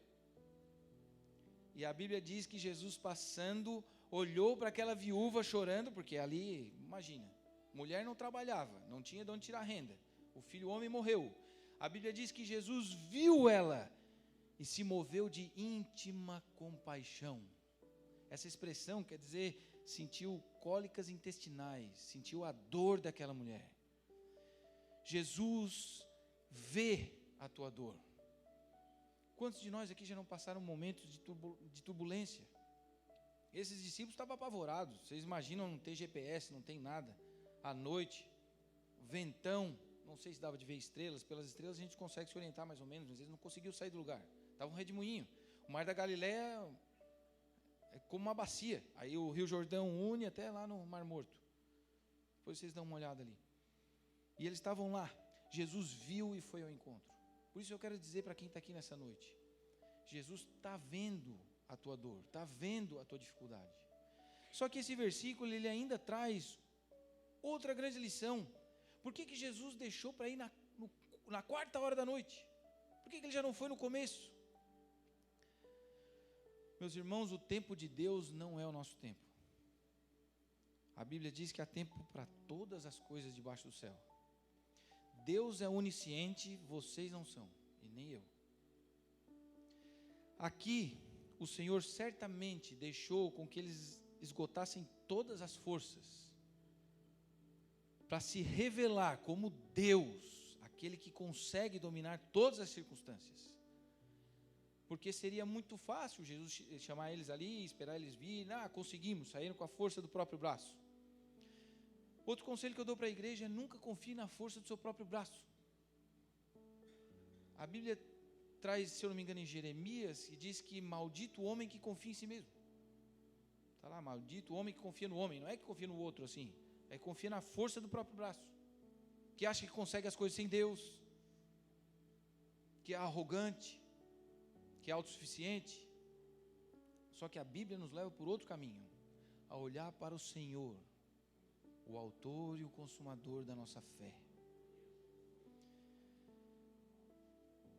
E a Bíblia diz que Jesus passando, olhou para aquela viúva chorando, porque ali, imagina, mulher não trabalhava, não tinha de onde tirar renda. O filho homem morreu. A Bíblia diz que Jesus viu ela e se moveu de íntima compaixão. Essa expressão quer dizer, sentiu cólicas intestinais, sentiu a dor daquela mulher. Jesus vê a tua dor. Quantos de nós aqui já não passaram momentos de turbulência? Esses discípulos estavam apavorados. Vocês imaginam não ter GPS, não tem nada. À noite, ventão, não sei se dava de ver estrelas. Pelas estrelas a gente consegue se orientar mais ou menos, mas eles não conseguiam sair do lugar. Estava um redemoinho. O mar da Galileia é como uma bacia. Aí o Rio Jordão une até lá no Mar Morto. Depois vocês dão uma olhada ali. E eles estavam lá. Jesus viu e foi ao encontro. Por isso eu quero dizer para quem está aqui nessa noite, Jesus está vendo a tua dor, está vendo a tua dificuldade. Só que esse versículo, ele ainda traz outra grande lição. Por que Jesus deixou para ir na quarta hora da noite? Por que ele já não foi no começo? Meus irmãos, o tempo de Deus não é o nosso tempo. A Bíblia diz que há tempo para todas as coisas debaixo do céu. Deus é onisciente, vocês não são, e nem eu. Aqui, o Senhor certamente deixou com que eles esgotassem todas as forças, para se revelar como Deus, aquele que consegue dominar todas as circunstâncias. Porque seria muito fácil Jesus chamar eles ali, esperar eles virem, conseguimos, saíram com a força do próprio braço. Outro conselho que eu dou para a igreja é nunca confie na força do seu próprio braço. A Bíblia traz, se eu não me engano, em Jeremias, e diz que maldito o homem que confia em si mesmo. Está lá, maldito o homem que confia no homem, não é que confia no outro assim, é que confia na força do próprio braço, que acha que consegue as coisas sem Deus, que é arrogante, que é autossuficiente. Só que a Bíblia nos leva por outro caminho, a olhar para o Senhor, o autor e o consumador da nossa fé.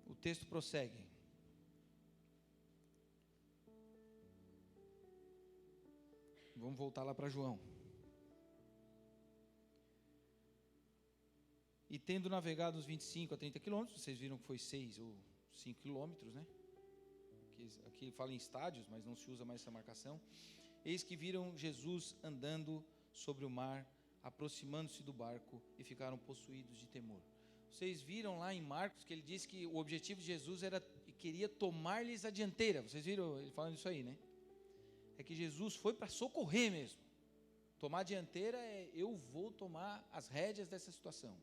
O texto prossegue. Vamos voltar lá para João. E tendo navegado uns 25 a 30 quilômetros, vocês viram que foi 6 ou 5 quilômetros, né? Aqui fala em estádios, mas não se usa mais essa marcação. Eis que viram Jesus andando sobre o mar, aproximando-se do barco, e ficaram possuídos de temor. Vocês viram lá em Marcos que ele disse que o objetivo de Jesus queria tomar-lhes a dianteira. Vocês viram ele falando isso aí, né? É que Jesus foi para socorrer mesmo. Tomar a dianteira é eu vou tomar as rédeas dessa situação.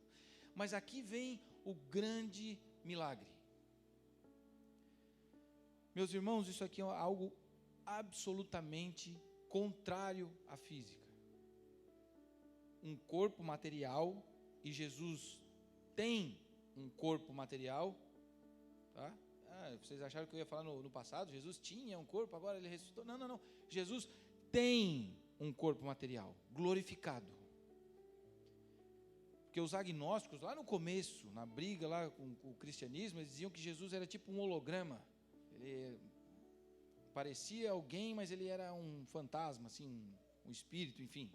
Mas aqui vem o grande milagre. Meus irmãos, isso aqui é algo absolutamente contrário à física. Um corpo material, e Jesus tem um corpo material, tá? Vocês acharam que eu ia falar no passado? Jesus tinha um corpo, agora ele ressuscitou. Não. Jesus tem um corpo material, glorificado. Porque os agnósticos, lá no começo, na briga lá com o cristianismo, eles diziam que Jesus era tipo um holograma. Ele parecia alguém, mas ele era um fantasma, assim, um espírito, enfim.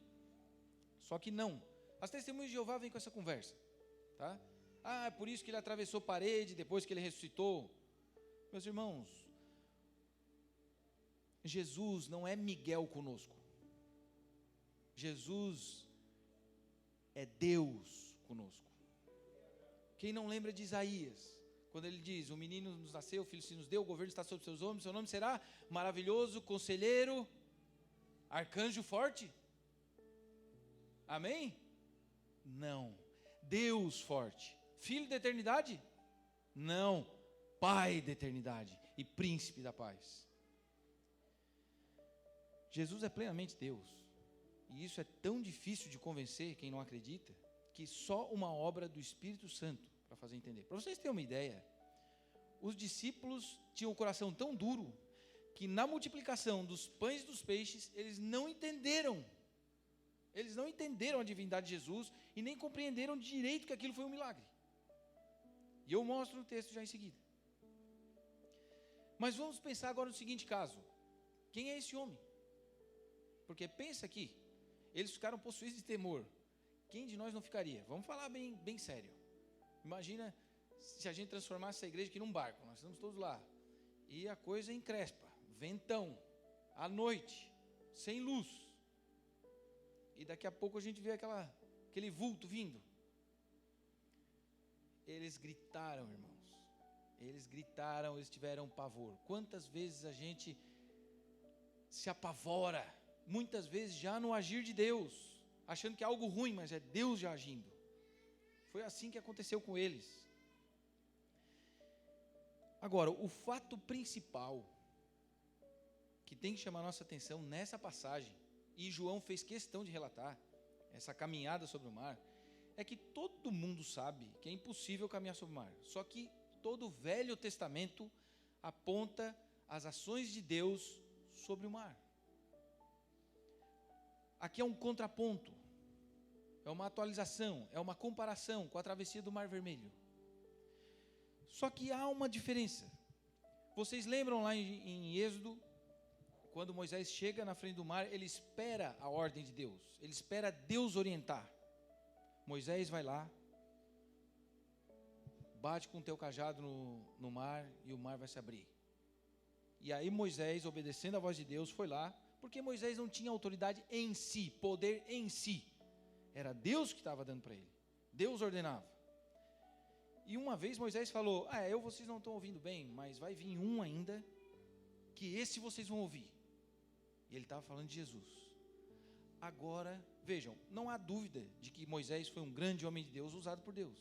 Só que não. As testemunhas de Jeová vêm com essa conversa, tá? É por isso que ele atravessou parede depois que ele ressuscitou. Meus irmãos, Jesus não é Miguel conosco. Jesus é Deus conosco. Quem não lembra de Isaías, quando ele diz, o menino nos nasceu, o filho se nos deu, o governo está sobre seus ombros, seu nome será maravilhoso, conselheiro, arcanjo forte. Amém? Não. Deus forte. Filho da eternidade? Não. Pai da eternidade. e príncipe da paz. Jesus é plenamente Deus. E isso é tão difícil de convencer quem não acredita, que só uma obra do Espírito Santo para fazer entender. Para vocês terem uma ideia, os discípulos tinham o coração tão duro que na multiplicação dos pães e dos peixes, eles não entenderam. Eles não entenderam a divindade de Jesus e nem compreenderam direito que aquilo foi um milagre. E eu mostro o texto já em seguida. Mas vamos pensar agora no seguinte caso. Quem é esse homem? Porque pensa aqui, eles ficaram possuídos de temor. Quem de nós não ficaria? Vamos falar bem sério. Imagina se a gente transformasse essa igreja aqui num barco. Nós estamos todos lá. E a coisa encrespa. Ventão. À noite. Sem luz. E daqui a pouco a gente vê aquele vulto vindo. Eles gritaram, irmãos. Eles gritaram, eles tiveram pavor. Quantas vezes a gente se apavora, muitas vezes já no agir de Deus, achando que é algo ruim, mas é Deus já agindo. Foi assim que aconteceu com eles. Agora, o fato principal que tem que chamar nossa atenção nessa passagem, e João fez questão de relatar, essa caminhada sobre o mar, é que todo mundo sabe que é impossível caminhar sobre o mar. Só que todo o Velho Testamento aponta as ações de Deus sobre o mar. Aqui é um contraponto, é uma atualização, é uma comparação com a travessia do Mar Vermelho. Só que há uma diferença. Vocês lembram lá em Êxodo, quando Moisés chega na frente do mar, ele espera a ordem de Deus, ele espera Deus orientar. Moisés vai lá, bate com o teu cajado no mar e o mar vai se abrir. E aí Moisés, obedecendo a voz de Deus, foi lá, porque Moisés não tinha autoridade em si, poder em si. Era Deus que estava dando para ele. Deus ordenava. E uma vez Moisés falou, vocês não estão ouvindo bem, mas vai vir um ainda, que esse vocês vão ouvir. E ele estava falando de Jesus. Agora, vejam, não há dúvida de que Moisés foi um grande homem de Deus, usado por Deus.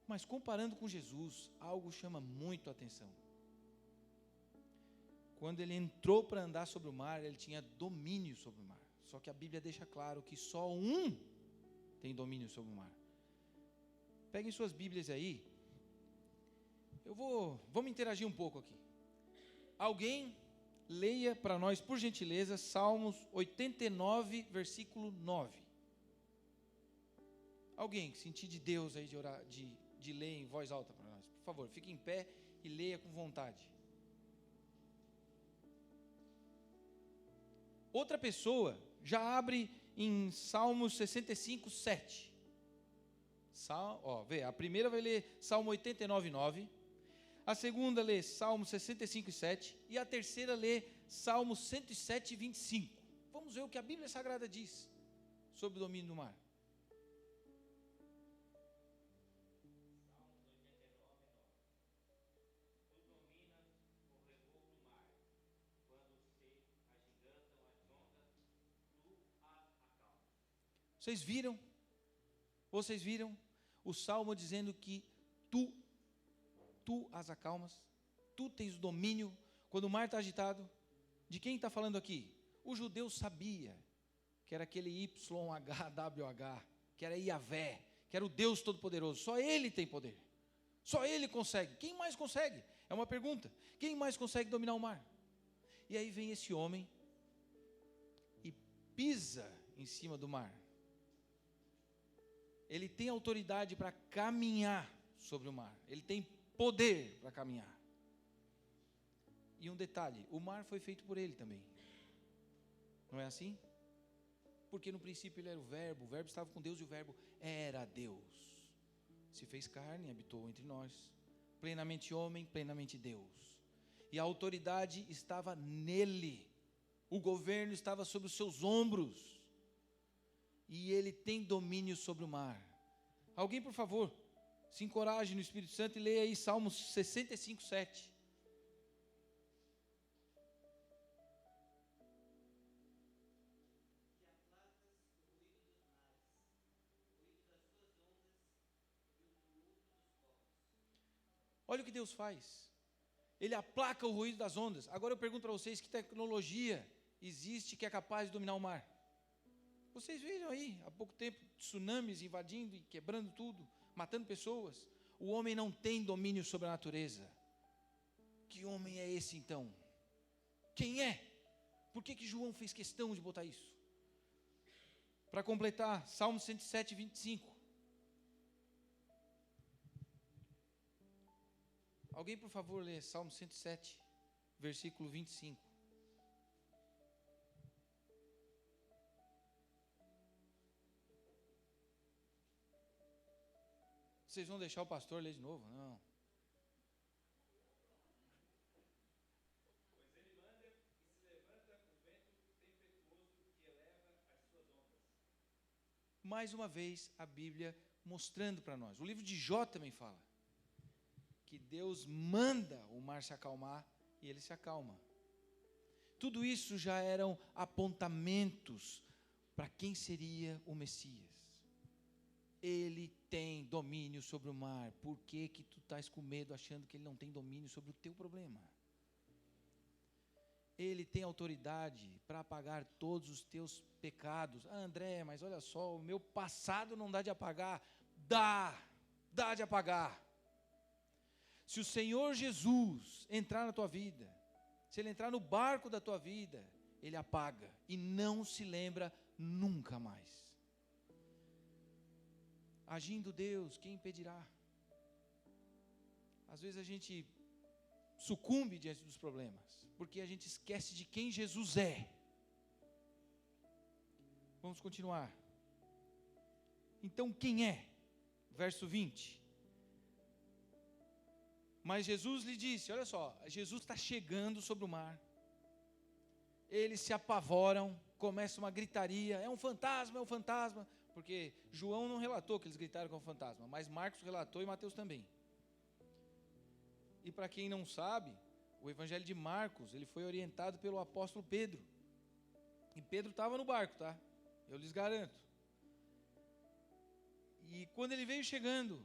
Mas comparando com Jesus, algo chama muito a atenção. Quando ele entrou para andar sobre o mar, ele tinha domínio sobre o mar. Só que a Bíblia deixa claro que só um tem domínio sobre o mar. Peguem suas Bíblias aí. Vamos interagir um pouco aqui. Alguém leia para nós, por gentileza, Salmos 89, versículo 9. Alguém que sentir de Deus aí de orar, de ler em voz alta para nós. Por favor, fique em pé e leia com vontade. Outra pessoa já abre em Salmos 65, 7. A primeira vai ler Salmo 89, 9. A segunda lê Salmo 65, 7. E a terceira lê Salmo 107, 25. Vamos ver o que a Bíblia Sagrada diz sobre o domínio do mar. Vocês viram o Salmo dizendo que tu as acalmas, tu tens o domínio, quando o mar está agitado. De quem está falando aqui? O judeu sabia que era aquele YHWH, que era Iavé, que era o Deus Todo-Poderoso. Só Ele tem poder, só Ele consegue. Quem mais consegue? É uma pergunta. Quem mais consegue dominar o mar? E aí vem esse homem e pisa em cima do mar. Ele tem autoridade para caminhar sobre o mar. Ele tem poder para caminhar. E um detalhe, o mar foi feito por ele também. Não é assim? Porque no princípio ele era o verbo estava com Deus e o verbo era Deus. Se fez carne e habitou entre nós. Plenamente homem, plenamente Deus. E a autoridade estava nele. O governo estava sobre os seus ombros. E ele tem domínio sobre o mar. Alguém, por favor, se encoraje no Espírito Santo e leia aí Salmos 65, 7. Olha o que Deus faz. Ele aplaca o ruído das ondas. Agora eu pergunto para vocês, que tecnologia existe que é capaz de dominar o mar? Vocês viram aí, há pouco tempo, tsunamis invadindo e quebrando tudo, matando pessoas. O homem não tem domínio sobre a natureza. Que homem é esse então? Quem é? Por que João fez questão de botar isso? Para completar, Salmo 107, 25. Alguém, por favor, lê Salmo 107, versículo 25. Vocês vão deixar o pastor ler de novo? Não. Mais uma vez, a Bíblia mostrando para nós. O livro de Jó também fala que Deus manda o mar se acalmar e ele se acalma. Tudo isso já eram apontamentos para quem seria o Messias. Ele tem domínio sobre o mar. Por que que tu estás com medo achando que ele não tem domínio sobre o teu problema? Ele tem autoridade para apagar todos os teus pecados. Ah, André, mas olha só, o meu passado não dá de apagar. Dá de apagar. Se o Senhor Jesus entrar na tua vida, se ele entrar no barco da tua vida, ele apaga e não se lembra nunca mais. Agindo Deus, quem impedirá? Às vezes a gente sucumbe diante dos problemas, porque a gente esquece de quem Jesus é. Vamos continuar. Então quem é? Verso 20. Mas Jesus lhe disse, olha só, Jesus está chegando sobre o mar. Eles se apavoram, começa uma gritaria, é um fantasma, porque João não relatou que eles gritaram com um fantasma, mas Marcos relatou e Mateus também. E para quem não sabe, o evangelho de Marcos, ele foi orientado pelo apóstolo Pedro. E Pedro estava no barco, tá? Eu lhes garanto. E quando ele veio chegando,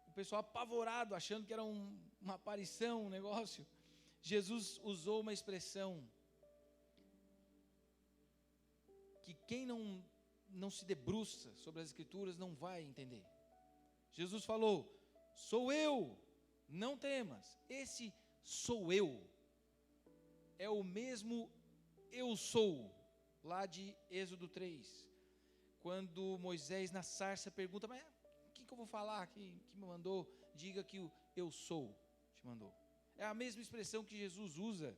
o pessoal apavorado, achando que era uma aparição, um negócio, Jesus usou uma expressão que quem não se debruça sobre as Escrituras não vai entender. Jesus falou, sou eu, não temas. Esse sou eu é o mesmo eu sou, lá de Êxodo 3, quando Moisés na sarça pergunta, mas o que eu vou falar, que me mandou, diga que o eu sou te mandou. É a mesma expressão que Jesus usa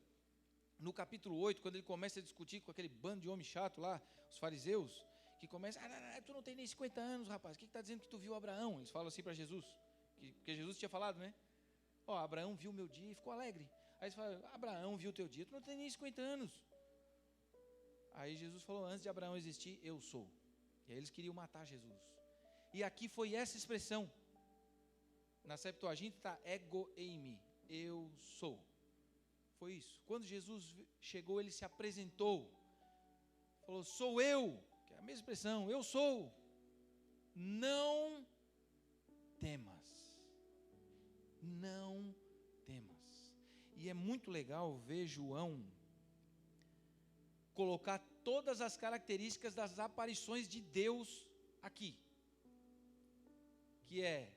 no capítulo 8, quando ele começa a discutir com aquele bando de homem chato lá, os fariseus, que começa, tu não tem nem 50 anos, rapaz, o que está dizendo que tu viu Abraão? Eles falam assim para Jesus, porque Jesus tinha falado, né? Abraão viu o meu dia e ficou alegre. Aí eles falam, Abraão viu o teu dia, tu não tem nem 50 anos. Aí Jesus falou, antes de Abraão existir, eu sou. E aí eles queriam matar Jesus. E aqui foi essa expressão. Na Septuaginta está ego eimi, eu sou. Foi isso. Quando Jesus chegou, ele se apresentou. Falou, sou eu, que é a mesma expressão, eu sou. Não temas. Não temas. E é muito legal ver João colocar todas as características das aparições de Deus aqui. Que é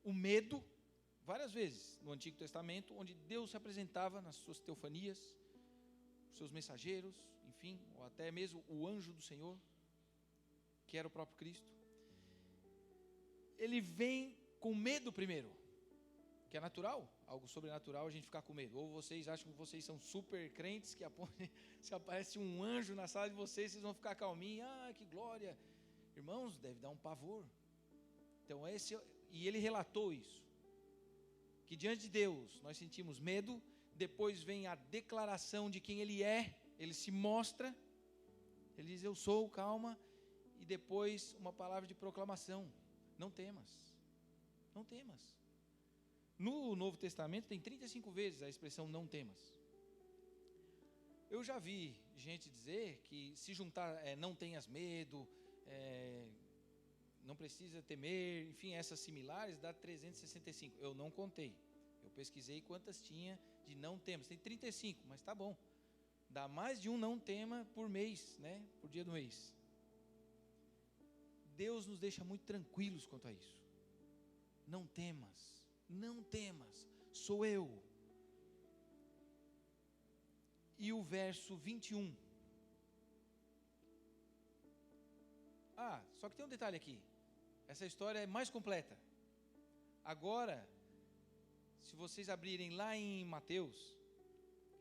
o medo, várias vezes no Antigo Testamento, onde Deus se apresentava nas suas teofanias, os seus mensageiros, enfim, ou até mesmo o anjo do Senhor, que era o próprio Cristo. Ele vem com medo primeiro, que é natural, algo sobrenatural a gente ficar com medo. Ou vocês acham que vocês são super crentes, que se aparece um anjo na sala de vocês vão ficar calminhos, que glória. Irmãos, deve dar um pavor. Então e ele relatou isso, que diante de Deus nós sentimos medo, depois vem a declaração de quem ele é, ele se mostra, ele diz eu sou, calma, e depois uma palavra de proclamação, não temas, não temas. No Novo Testamento tem 35 vezes a expressão não temas. Eu já vi gente dizer que se juntar não tenhas medo, não precisa temer, enfim, essas similares dá 365. Eu não contei, eu pesquisei quantas tinha de não temas. Tem 35, mas tá bom. Dá mais de um não tema por mês, né? Por dia do mês. Deus nos deixa muito tranquilos quanto a isso. Não temas, não temas, sou eu. E o verso 21. Só que tem um detalhe aqui. Essa história é mais completa. Agora, se vocês abrirem lá em Mateus,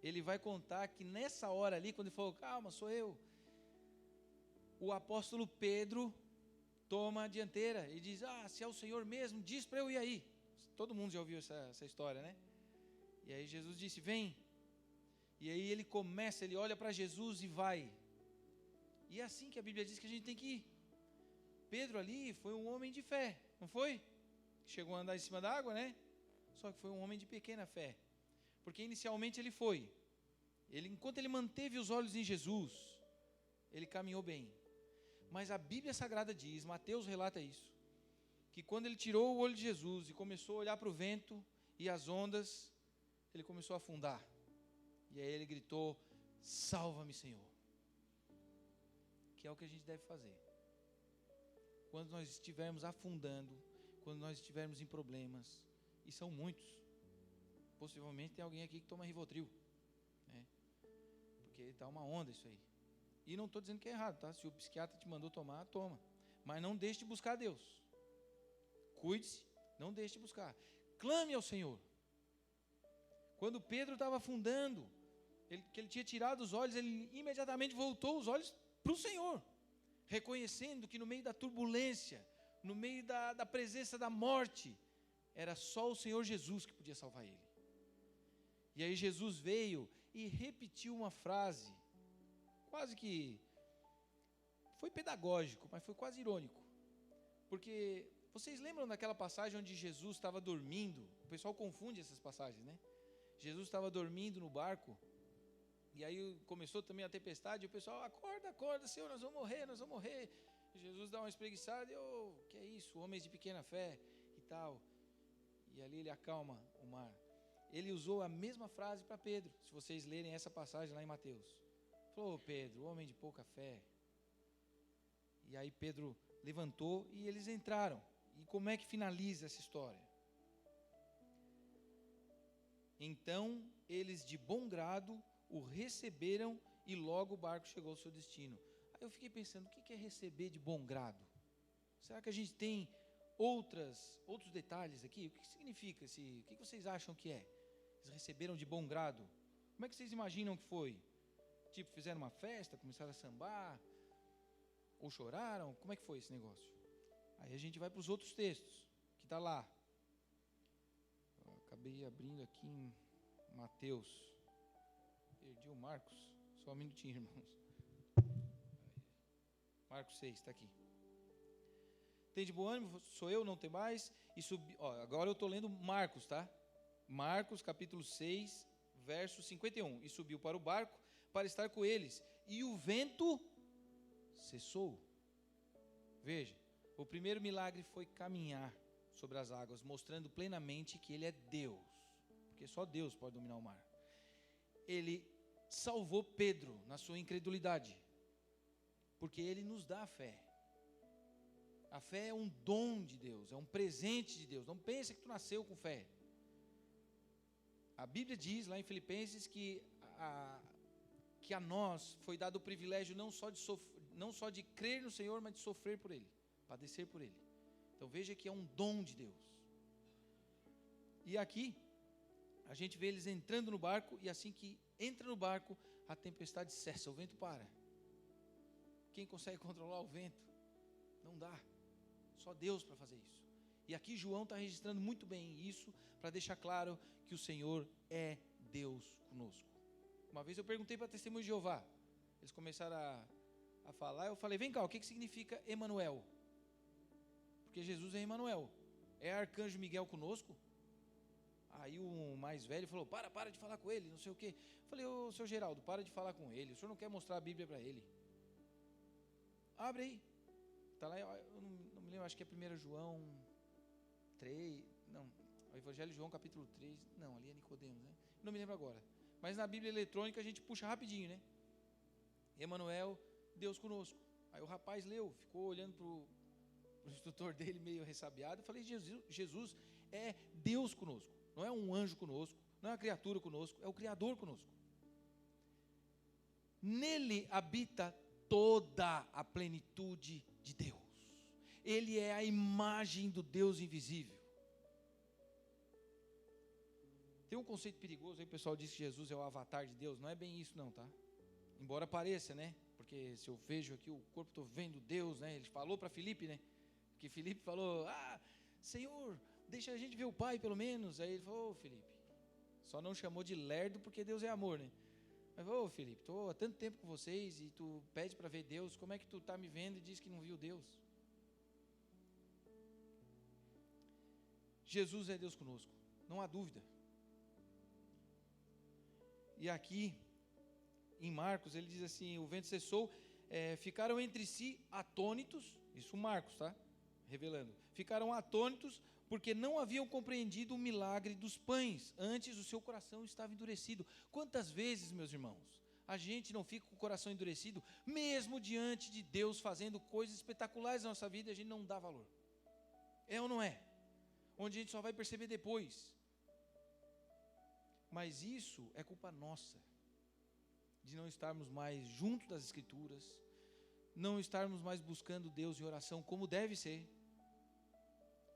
ele vai contar que nessa hora ali, quando ele falou, calma, sou eu, o apóstolo Pedro toma a dianteira e diz, se é o Senhor mesmo, diz para eu ir aí. Todo mundo já ouviu essa história, né? E aí Jesus disse, vem. E aí ele começa, ele olha para Jesus e vai. E é assim que a Bíblia diz que a gente tem que ir. Pedro ali foi um homem de fé, não foi? Chegou a andar em cima da água, né? Só que foi um homem de pequena fé. Porque inicialmente ele foi. Enquanto ele manteve os olhos em Jesus, ele caminhou bem. Mas a Bíblia Sagrada diz, Mateus relata isso, que quando ele tirou o olho de Jesus e começou a olhar para o vento e as ondas, ele começou a afundar. E aí ele gritou, salva-me, Senhor. Que é o que a gente deve fazer. Quando nós estivermos afundando, quando nós estivermos em problemas, e são muitos, possivelmente tem alguém aqui que toma Rivotril, né? Porque está uma onda isso aí. E não estou dizendo que é errado, tá? Se o psiquiatra te mandou tomar, toma. Mas não deixe de buscar a Deus. Cuide-se, não deixe de buscar. Clame ao Senhor. Quando Pedro estava afundando, que ele tinha tirado os olhos, ele imediatamente voltou os olhos para o Senhor, reconhecendo que no meio da turbulência, no meio da presença da morte, era só o Senhor Jesus que podia salvar ele. E aí Jesus veio e repetiu uma frase, quase que foi pedagógico, mas foi quase irônico. Porque vocês lembram daquela passagem onde Jesus estava dormindo? O pessoal confunde essas passagens, né? Jesus estava dormindo no barco, e aí começou também a tempestade, e o pessoal, acorda, Senhor, nós vamos morrer. E Jesus dá uma espreguiçada, e que é isso, homens de pequena fé, e tal. E ali ele acalma o mar. Ele usou a mesma frase para Pedro, se vocês lerem essa passagem lá em Mateus. Falou, Pedro, homem de pouca fé. E aí Pedro levantou e eles entraram. E como é que finaliza essa história? Então eles de bom grado o receberam e logo o barco chegou ao seu destino. Aí eu fiquei pensando, o que é receber de bom grado? Será que a gente tem outros detalhes aqui? O que significa? O que vocês acham que é? Eles receberam de bom grado? Como é que vocês imaginam que foi? Tipo, fizeram uma festa, começaram a sambar? Ou choraram? Como é que foi esse negócio? Aí a gente vai para os outros textos, que está lá. Eu acabei abrindo aqui em Mateus. Perdi o Marcos. Só um minutinho, irmãos. Marcos 6, está aqui. Tem de bom ânimo, sou eu, não tem mais. E agora eu estou lendo Marcos, tá? Marcos capítulo 6, verso 51. E subiu para o barco para estar com eles. E o vento cessou. Veja, o primeiro milagre foi caminhar sobre as águas, mostrando plenamente que ele é Deus. Porque só Deus pode dominar o mar. Ele salvou Pedro na sua incredulidade. Porque ele nos dá a fé. A fé é um dom de Deus, é um presente de Deus. Não pense que tu nasceu com fé. A Bíblia diz lá em Filipenses que a nós foi dado o privilégio não só de crer no Senhor, mas de sofrer por Ele, padecer por Ele. Então veja que é um dom de Deus. E aqui, a gente vê eles entrando no barco, e assim que entra no barco, a tempestade cessa, o vento para. Quem consegue controlar o vento? Não dá. Só Deus para fazer isso. E aqui João está registrando muito bem isso, para deixar claro que o Senhor é Deus conosco. Uma vez eu perguntei para Testemunho de Jeová, eles começaram a falar, eu falei, vem cá, o que significa Emanuel? Porque Jesus é Emanuel. É Arcanjo Miguel conosco? Aí o mais velho falou, para de falar com ele, não sei o quê. Eu falei, ô seu Geraldo, para de falar com ele, o senhor não quer mostrar a Bíblia para ele? Abre aí. Está lá, eu não me lembro, acho que é 1 João 3, não, o Evangelho de João, capítulo 3. Não, ali é Nicodemos, né? Não me lembro agora. Mas na Bíblia eletrônica a gente puxa rapidinho, né? Emanuel, Deus conosco. Aí o rapaz leu, ficou olhando para o instrutor dele meio ressabiado. Eu falei, Jesus é Deus conosco. Não é um anjo conosco, não é uma criatura conosco, é o Criador conosco. Nele habita toda a plenitude de Deus. Ele é a imagem do Deus invisível. Tem um conceito perigoso aí, o pessoal diz que Jesus é o avatar de Deus. Não é bem isso não, tá? Embora pareça, né? Porque se eu vejo aqui o corpo, estou vendo Deus, né? Ele falou para Filipe, né? Que Filipe falou, Senhor, deixa a gente ver o Pai pelo menos. Aí ele falou, Filipe, só não chamou de lerdo porque Deus é amor, né? Mas, Filipe, estou há tanto tempo com vocês e tu pede para ver Deus, como é que tu está me vendo e diz que não viu Deus? Jesus é Deus conosco, não há dúvida. E aqui, em Marcos, ele diz assim, o vento cessou, ficaram entre si atônitos, isso Marcos, tá? Revelando, ficaram atônitos porque não haviam compreendido o milagre dos pães, antes o seu coração estava endurecido. Quantas vezes, meus irmãos, a gente não fica com o coração endurecido, mesmo diante de Deus fazendo coisas espetaculares na nossa vida, e a gente não dá valor? É ou não é? Onde a gente só vai perceber depois. Mas isso é culpa nossa, de não estarmos mais junto das Escrituras, não estarmos mais buscando Deus em oração como deve ser.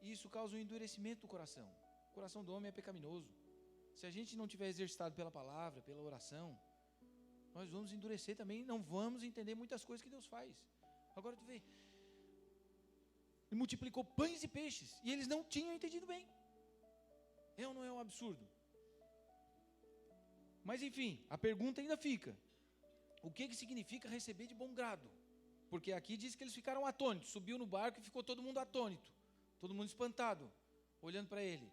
Isso causa um endurecimento do coração. O coração do homem é pecaminoso. Se a gente não tiver exercitado pela palavra, pela oração, nós vamos endurecer também, não vamos entender muitas coisas que Deus faz. Agora tu vê, Ele multiplicou pães e peixes, e eles não tinham entendido bem. É ou não é um absurdo? Mas enfim, a pergunta ainda fica, o que significa receber de bom grado? Porque aqui diz que eles ficaram atônitos, subiu no barco e ficou todo mundo atônito, todo mundo espantado, olhando para ele.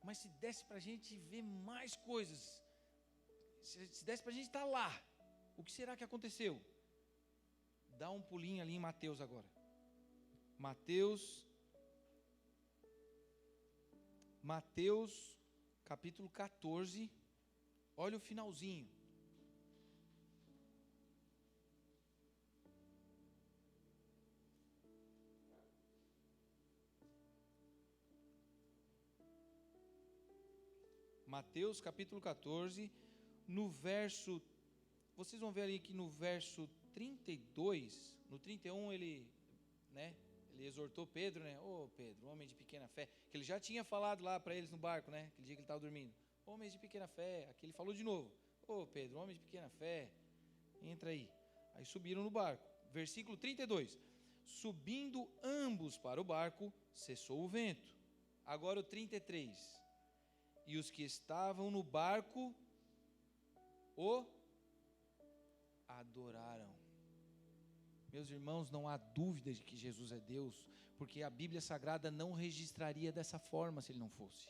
Mas se desse para a gente ver mais coisas, se desse para a gente estar lá, o que será que aconteceu? Dá um pulinho ali em Mateus agora. Mateus capítulo 14, olha o finalzinho. Mateus capítulo 14, no verso, vocês vão ver ali que no verso 32, no 31 ele exortou Pedro, né? Ô Pedro, homem de pequena fé, que ele já tinha falado lá para eles no barco, né? Aquele dia que ele estava dormindo. Homens de pequena fé, aqui ele falou de novo. Ô Pedro, homem de pequena fé, entra aí. Aí subiram no barco. Versículo 32. Subindo ambos para o barco, cessou o vento. Agora o 33. E os que estavam no barco o adoraram. Meus irmãos, não há dúvida de que Jesus é Deus, porque a Bíblia Sagrada não registraria dessa forma se ele não fosse.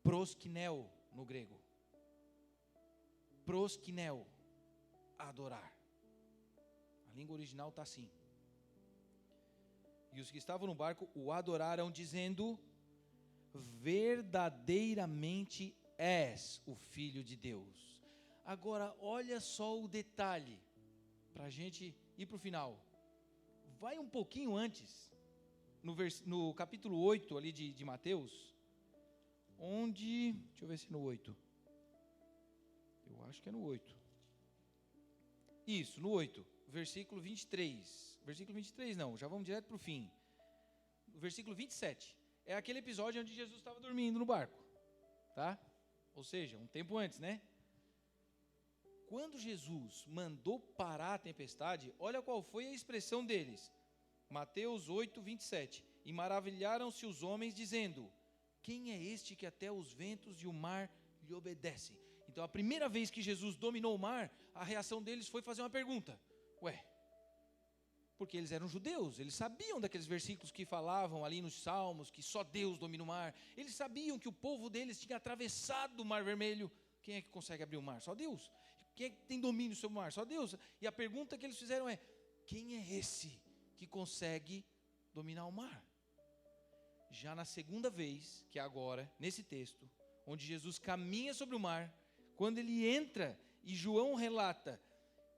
Proskineo no grego. Proskineo, adorar. A língua original está assim. E os que estavam no barco o adoraram, dizendo: verdadeiramente és o Filho de Deus. Agora, olha só o detalhe, para a gente ir para o final. Vai um pouquinho antes, no capítulo 8 ali de Mateus, onde, deixa eu ver se é no 8. Eu acho que é no 8. Isso, no 8, versículo 23. Versículo 23 não, já vamos direto para o fim. Versículo 27. É aquele episódio onde Jesus estava dormindo no barco, tá? Ou seja, um tempo antes, né? Quando Jesus mandou parar a tempestade, olha qual foi a expressão deles. Mateus 8, 27. E maravilharam-se os homens, dizendo: quem é este que até os ventos e o mar lhe obedecem? Então, a primeira vez que Jesus dominou o mar, a reação deles foi fazer uma pergunta. Porque eles eram judeus, eles sabiam daqueles versículos que falavam ali nos Salmos, que só Deus domina o mar. Eles sabiam que o povo deles tinha atravessado o Mar Vermelho. Quem é que consegue abrir o mar? Só Deus. Quem é que tem domínio sobre o mar? Só Deus. E a pergunta que eles fizeram é: quem é esse que consegue dominar o mar? Já na segunda vez, que é agora, nesse texto, onde Jesus caminha sobre o mar, quando ele entra e João relata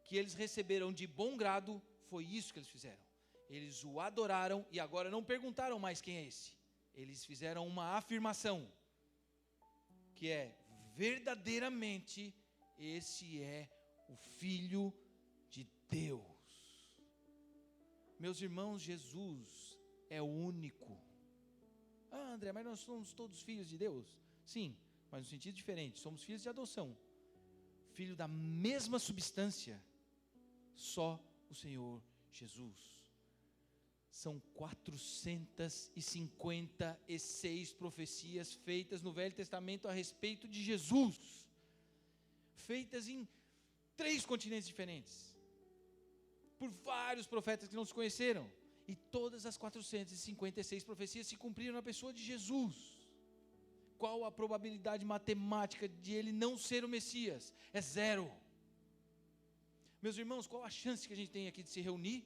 que eles receberam de bom grado, foi isso que eles fizeram. Eles o adoraram e agora não perguntaram mais quem é esse. Eles fizeram uma afirmação, que é: verdadeiramente esse é o Filho de Deus. Meus irmãos, Jesus é o único. Ah, André, mas nós somos todos filhos de Deus? Sim, mas no sentido diferente. Somos filhos de adoção, filho da mesma substância, só o Senhor Jesus. São 456 profecias feitas no Velho Testamento a respeito de Jesus, feitas em 3 continentes diferentes, por vários profetas que não se conheceram, e todas as 456 profecias se cumpriram na pessoa de Jesus. Qual a probabilidade matemática de ele não ser o Messias? É 0. Meus irmãos, qual a chance que a gente tem aqui de se reunir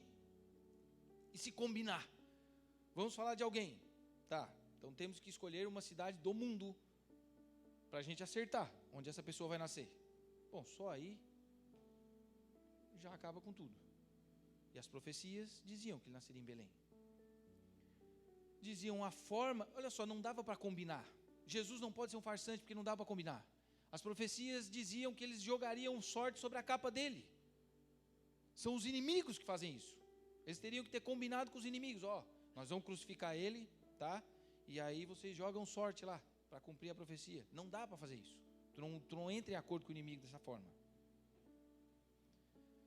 e se combinar? Vamos falar de alguém, tá? Então temos que escolher uma cidade do mundo para a gente acertar onde essa pessoa vai nascer. Bom, só aí já acaba com tudo. E as profecias diziam que ele nasceria em Belém. Diziam a forma, olha só, não dava para combinar. Jesus não pode ser um farsante porque não dá para combinar. As profecias diziam que eles jogariam sorte sobre a capa dele. São os inimigos que fazem isso. Eles teriam que ter combinado com os inimigos. Ó, nós vamos crucificar ele, tá? E aí vocês jogam sorte lá para cumprir a profecia. Não dá para fazer isso. Tu não entra em acordo com o inimigo dessa forma.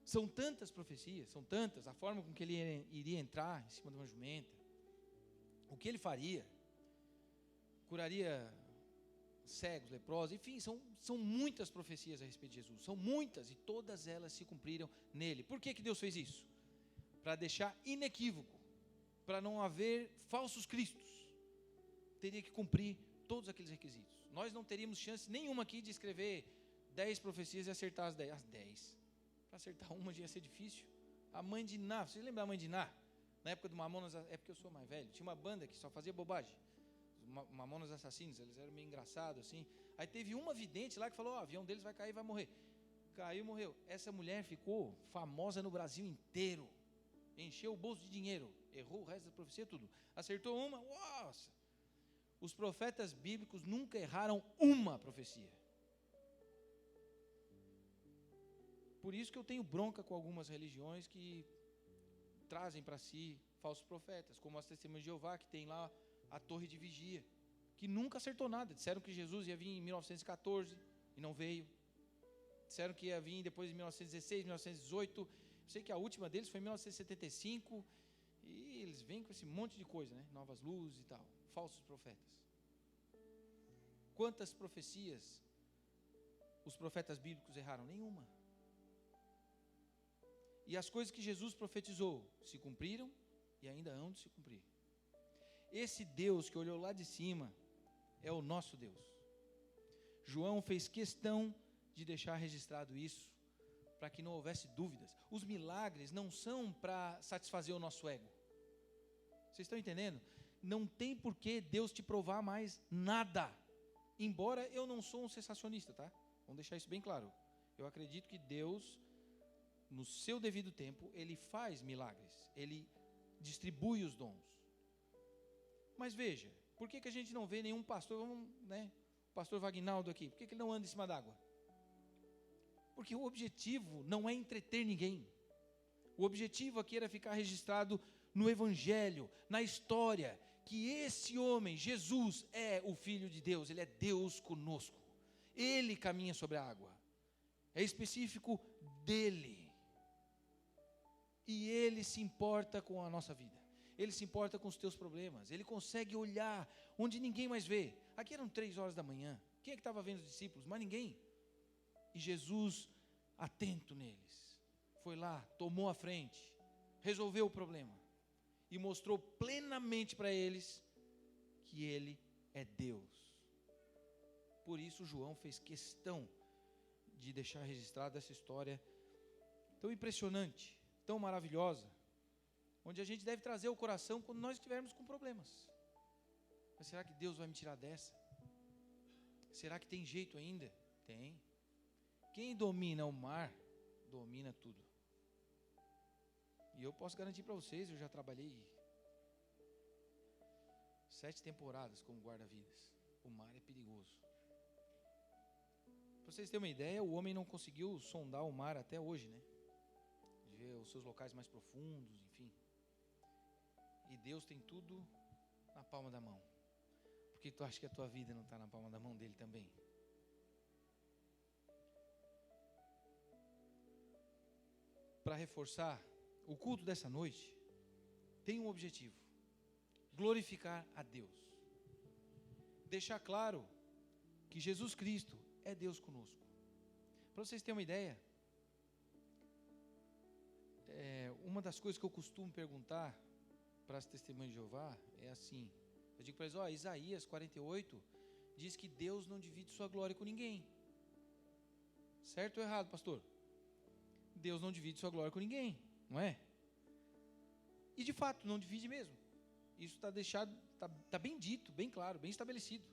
São tantas profecias, são tantas, a forma com que ele iria entrar em cima de uma jumenta, o que ele faria, curaria cegos, leprosos, enfim, são muitas profecias a respeito de Jesus, são muitas, e todas elas se cumpriram nele. Por que Deus fez isso? Para deixar inequívoco, para não haver falsos cristos, teria que cumprir todos aqueles requisitos. Nós não teríamos chance nenhuma aqui de escrever 10 profecias e acertar as 10. Para acertar uma já ia ser difícil. A mãe de Ná, vocês lembram a mãe de Ná? Na época do Mamonas, é porque eu sou mais velho, tinha uma banda que só fazia bobagem. Os Mamonas Assassinos, eles eram meio engraçados assim. Aí teve uma vidente lá que falou: ó, o avião deles vai cair e vai morrer. Caiu e morreu. Essa mulher ficou famosa no Brasil inteiro. Encheu o bolso de dinheiro. Errou o resto da profecia, tudo. Acertou uma, nossa. Os profetas bíblicos nunca erraram uma profecia. Por isso que eu tenho bronca com algumas religiões que trazem para si falsos profetas, como as Testemunhas de Jeová, que tem lá a torre de vigia, que nunca acertou nada. Disseram que Jesus ia vir em 1914 e não veio. Disseram que ia vir depois de 1916, 1918. Eu sei que a última deles foi em 1975, e eles vêm com esse monte de coisa, né? Novas luzes e tal, falsos profetas. Quantas profecias os profetas bíblicos erraram? Nenhuma. E as coisas que Jesus profetizou se cumpriram e ainda hão de se cumprir. Esse Deus que olhou lá de cima é o nosso Deus. João fez questão de deixar registrado isso, para que não houvesse dúvidas. Os milagres não são para satisfazer o nosso ego. Vocês estão entendendo? Não tem por que Deus te provar mais nada. Embora eu não sou um sensacionista, tá? Vamos deixar isso bem claro. Eu acredito que Deus, no seu devido tempo, Ele faz milagres. Ele distribui os dons. Mas veja, por que a gente não vê nenhum pastor, né? O pastor Vagnaldo aqui, por que ele não anda em cima d'água? Porque o objetivo não é entreter ninguém. O objetivo aqui era ficar registrado no Evangelho, na história, que esse homem, Jesus, é o Filho de Deus. Ele é Deus conosco. Ele caminha sobre a água. É específico dele. E ele se importa com a nossa vida. Ele se importa com os teus problemas. Ele consegue olhar onde ninguém mais vê. Aqui eram 3 horas da manhã. Quem é que estava vendo os discípulos? Mas ninguém. E Jesus, atento neles, foi lá, tomou a frente, resolveu o problema e mostrou plenamente para eles que Ele é Deus. Por isso João fez questão de deixar registrada essa história tão impressionante, tão maravilhosa, onde a gente deve trazer o coração quando nós estivermos com problemas. Mas será que Deus vai me tirar dessa? Será que tem jeito ainda? Tem. Quem domina o mar, domina tudo. E eu posso garantir para vocês, eu já trabalhei 7 temporadas como guarda-vidas. O mar é perigoso. Para vocês terem uma ideia, o homem não conseguiu sondar o mar até hoje, né? De ver os seus locais mais profundos, enfim. E Deus tem tudo na palma da mão. Por que tu acha que a tua vida não está na palma da mão dele também? Para reforçar, o culto dessa noite tem um objetivo: glorificar a Deus. Deixar claro que Jesus Cristo é Deus conosco. Para vocês terem uma ideia, uma das coisas que eu costumo perguntar para as testemunhas de Jeová é assim: eu digo para eles, Isaías 48 diz que Deus não divide sua glória com ninguém. Certo ou errado, pastor? Deus não divide sua glória com ninguém, não é? E de fato, não divide mesmo. Isso está deixado, está bem dito, bem claro, bem estabelecido,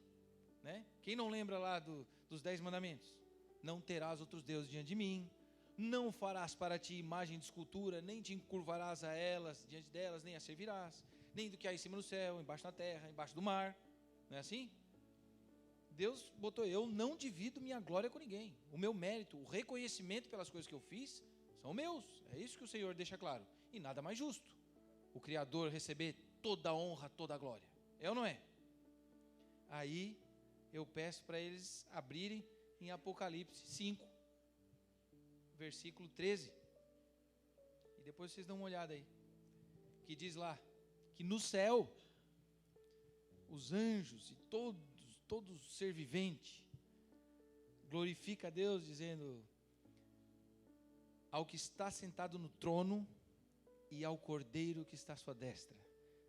né? Quem não lembra lá dos 10 mandamentos? Não terás outros deuses diante de mim, não farás para ti imagem de escultura, nem te encurvarás a elas, diante delas, nem a servirás, nem do que há em cima no céu, embaixo na terra, embaixo do mar. Não é assim? Deus botou: eu não divido minha glória com ninguém. O meu mérito, o reconhecimento pelas coisas que eu fiz, são meus. É isso que o Senhor deixa claro. E nada mais justo o Criador receber toda a honra, toda a glória. É ou não é? Aí eu peço para eles abrirem em Apocalipse 5, versículo 13. E depois vocês dão uma olhada aí. Que diz lá que no céu os anjos e todo ser vivente glorifica a Deus, dizendo: ao que está sentado no trono e ao Cordeiro que está à sua destra,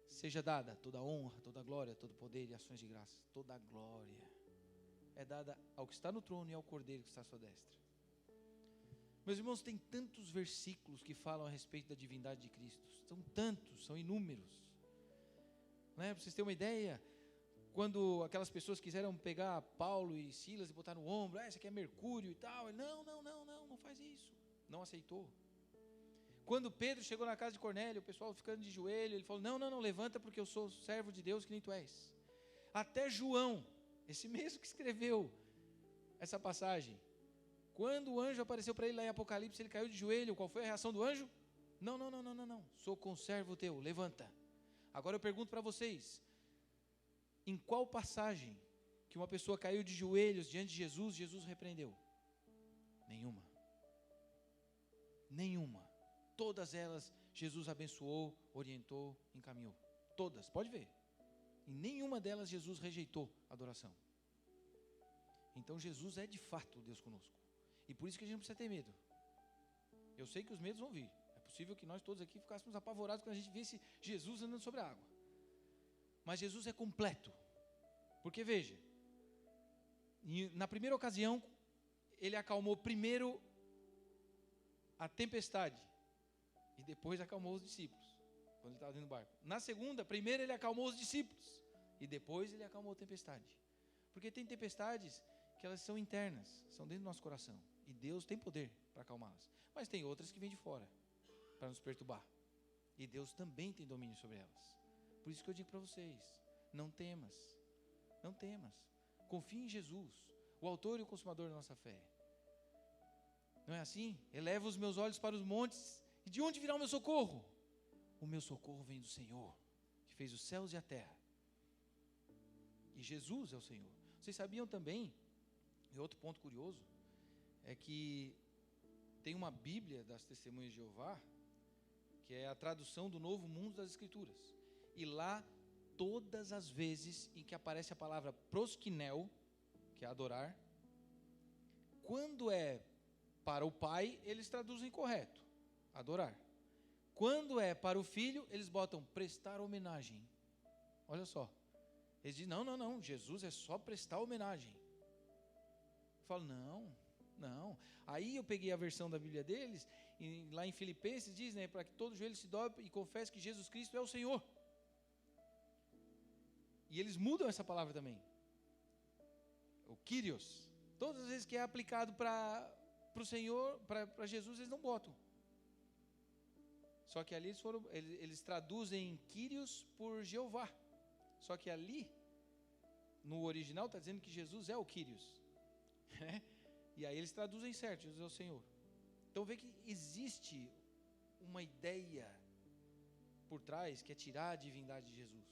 seja dada toda a honra, toda a glória, todo o poder e ações de graça. Toda a glória é dada ao que está no trono e ao Cordeiro que está à sua destra. Meus irmãos, tem tantos versículos que falam a respeito da divindade de Cristo. São tantos, são inúmeros. Não é? Para vocês terem uma ideia, quando aquelas pessoas quiseram pegar Paulo e Silas e botar no ombro, isso aqui é Mercúrio e tal, ele, não faz isso. Não aceitou. Quando Pedro chegou na casa de Cornélio, o pessoal ficando de joelho, ele falou: não, levanta, porque eu sou servo de Deus que nem tu és. Até João, esse mesmo que escreveu essa passagem, quando o anjo apareceu para ele lá em Apocalipse, ele caiu de joelho. Qual foi a reação do anjo? Não, sou conservo teu, levanta. Agora eu pergunto para vocês, em qual passagem que uma pessoa caiu de joelhos diante de Jesus, Jesus repreendeu? Nenhuma. Todas elas Jesus abençoou, orientou, encaminhou. Todas, pode ver. Em nenhuma delas Jesus rejeitou a adoração. Então Jesus é de fato Deus conosco. E por isso que a gente não precisa ter medo. Eu sei que os medos vão vir. É possível que nós todos aqui ficássemos apavorados quando a gente visse Jesus andando sobre a água. Mas Jesus é completo. Porque veja, na primeira ocasião, ele acalmou primeiro a tempestade e depois acalmou os discípulos, quando ele estava dentro do barco. Na segunda, primeiro ele acalmou os discípulos e depois ele acalmou a tempestade. Porque tem tempestades que elas são internas, são dentro do nosso coração, e Deus tem poder para acalmá-las. Mas tem outras que vêm de fora, para nos perturbar, e Deus também tem domínio sobre elas. Por isso que eu digo para vocês, não temas, confie em Jesus, o autor e o consumador da nossa fé. Não é assim? Eleva os meus olhos para os montes, e de onde virá o meu socorro? O meu socorro vem do Senhor, que fez os céus e a terra. E Jesus é o Senhor. Vocês sabiam também, e outro ponto curioso, é que tem uma Bíblia das Testemunhas de Jeová, que é a tradução do Novo Mundo das Escrituras. E lá, todas as vezes em que aparece a palavra proskinel, que é adorar, quando é para o pai, eles traduzem correto, adorar. Quando é para o filho, eles botam prestar homenagem. Olha só. Eles dizem, não, Jesus é só prestar homenagem. Eu falo, não. Aí eu peguei a versão da Bíblia deles, e lá em Filipenses diz, para que todo joelho se dobre e confesse que Jesus Cristo é o Senhor. E eles mudam essa palavra também. O Kyrios. Todas as vezes que é aplicado para o Senhor, para Jesus, eles não botam. Só que ali eles traduzem Kyrios por Jeová. Só que ali, no original, está dizendo que Jesus é o Kyrios. E aí eles traduzem certo, Jesus é o Senhor. Então vê que existe uma ideia por trás, que é tirar a divindade de Jesus.